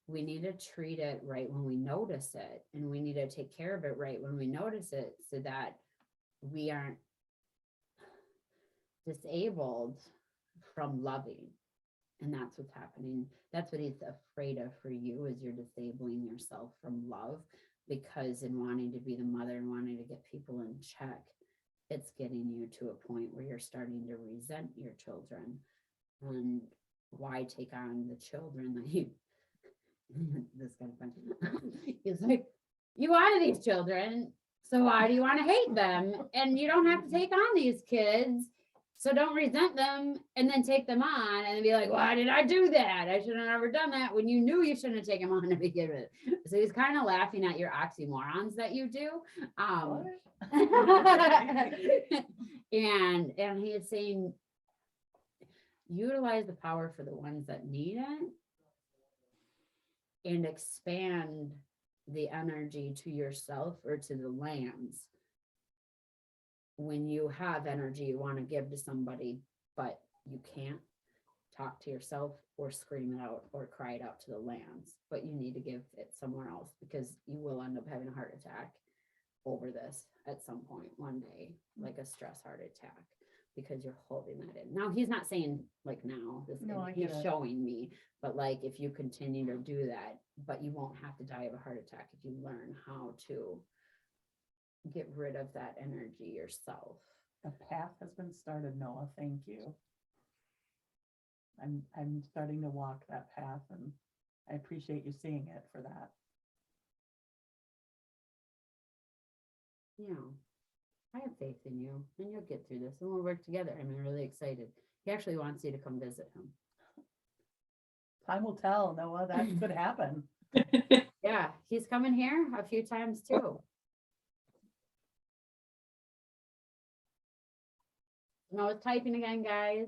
We need to treat it right when we notice it. And we need to take care of it right when we notice it so that we aren't disabled from loving. And that's what's happening. That's what he's afraid of for you, is you're disabling yourself from love, because in wanting to be the mother and wanting to get people in check, it's getting you to a point where you're starting to resent your children. And why take on the children that you, this kind of fun. He's like, you wanted these children, so why do you want to hate them? And you don't have to take on these kids. So don't resent them and then take them on and be like, why did I do that? I should have never done that when you knew you shouldn't have taken them on to begin with. So he's kind of laughing at your oxymorons that you do. And he is saying, utilize the power for the ones that need it and expand the energy to yourself or to the lands when you have energy you want to give to somebody, but you can't talk to yourself or scream it out or cry it out to the lands, but you need to give it somewhere else because you will end up having a heart attack over this at some point one day, like a stress heart attack, because you're holding that in. Now he's not saying like now, he's showing me, but like if you continue to do that, but you won't have to die of a heart attack if you learn how to get rid of that energy yourself. The path has been started, Noah. Thank you. I'm starting to walk that path, and I appreciate you seeing it for that. Yeah, I have faith in you, and you'll get through this, and we'll work together. I'm really excited. He actually wants you to come visit him. Time will tell, Noah. That could happen. Yeah, he's coming here a few times too. Noah's typing again, guys.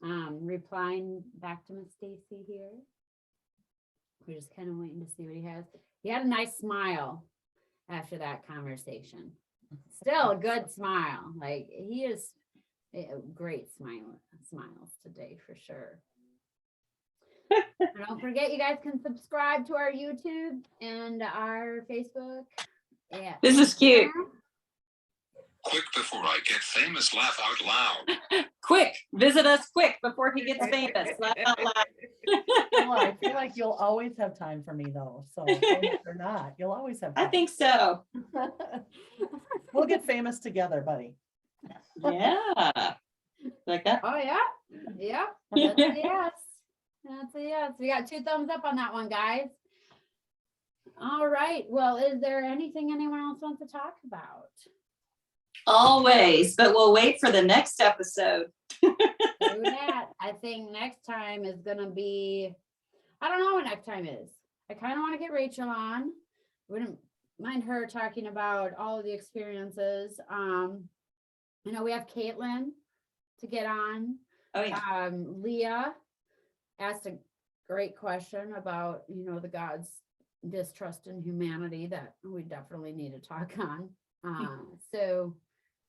Replying back to Miss Stacy here. We're just kind of waiting to see what he has. He had a nice smile after that conversation. Still a good smile. Like he is a great smiles today for sure. And don't forget, you guys can subscribe to our YouTube and our Facebook. Yeah. This is cute. Quick before I get famous, laugh out loud. Quick, visit us quick before he gets famous. Laugh out loud. Noah, I feel like you'll always have time for me though. So famous or not, you'll always have I time. think so. We'll get famous together, buddy. Yeah. Like that. Oh yeah. Yeah. That's a yes. That's a yes. We got 2 thumbs up on that one, guys. All right. Well, is there anything anyone else wants to talk about? Always, but we'll wait for the next episode. Do that. I think next time is gonna be, I don't know what next time is. I kind of want to get Rachel on. Wouldn't mind her talking about all of the experiences. You know, we have Caitlin to get on. Oh yeah. Leah asked a great question about, you know, the God's distrust in humanity that we definitely need to talk on. So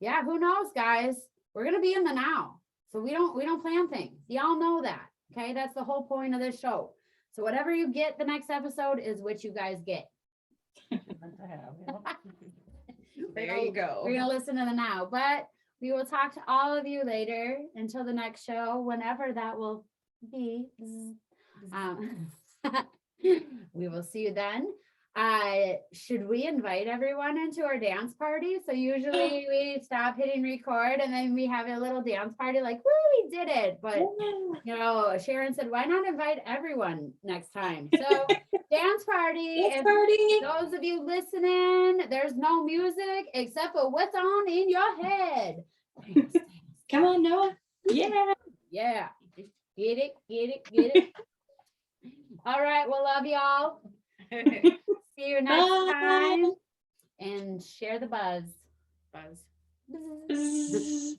yeah, who knows, guys? We're gonna be in the now. So we don't plan things. Y'all know that. Okay. That's the whole point of this show. So whatever you get the next episode is what you guys get. There you go. We're gonna listen to the now, but we will talk to all of you later until the next show, whenever that will be. We will see you then. Should we invite everyone into our dance party? So usually we stop hitting record and then we have a little dance party like, woo, we did it. But, you know, Sharon said, why not invite everyone next time? So dance party. Dance party. Those of you listening, there's no music except for what's on in your head. Come on, Noah. Yeah. Yeah. Get it. All right. Well, love y'all. See you next time. And share the buzz. Buzz. Buzz.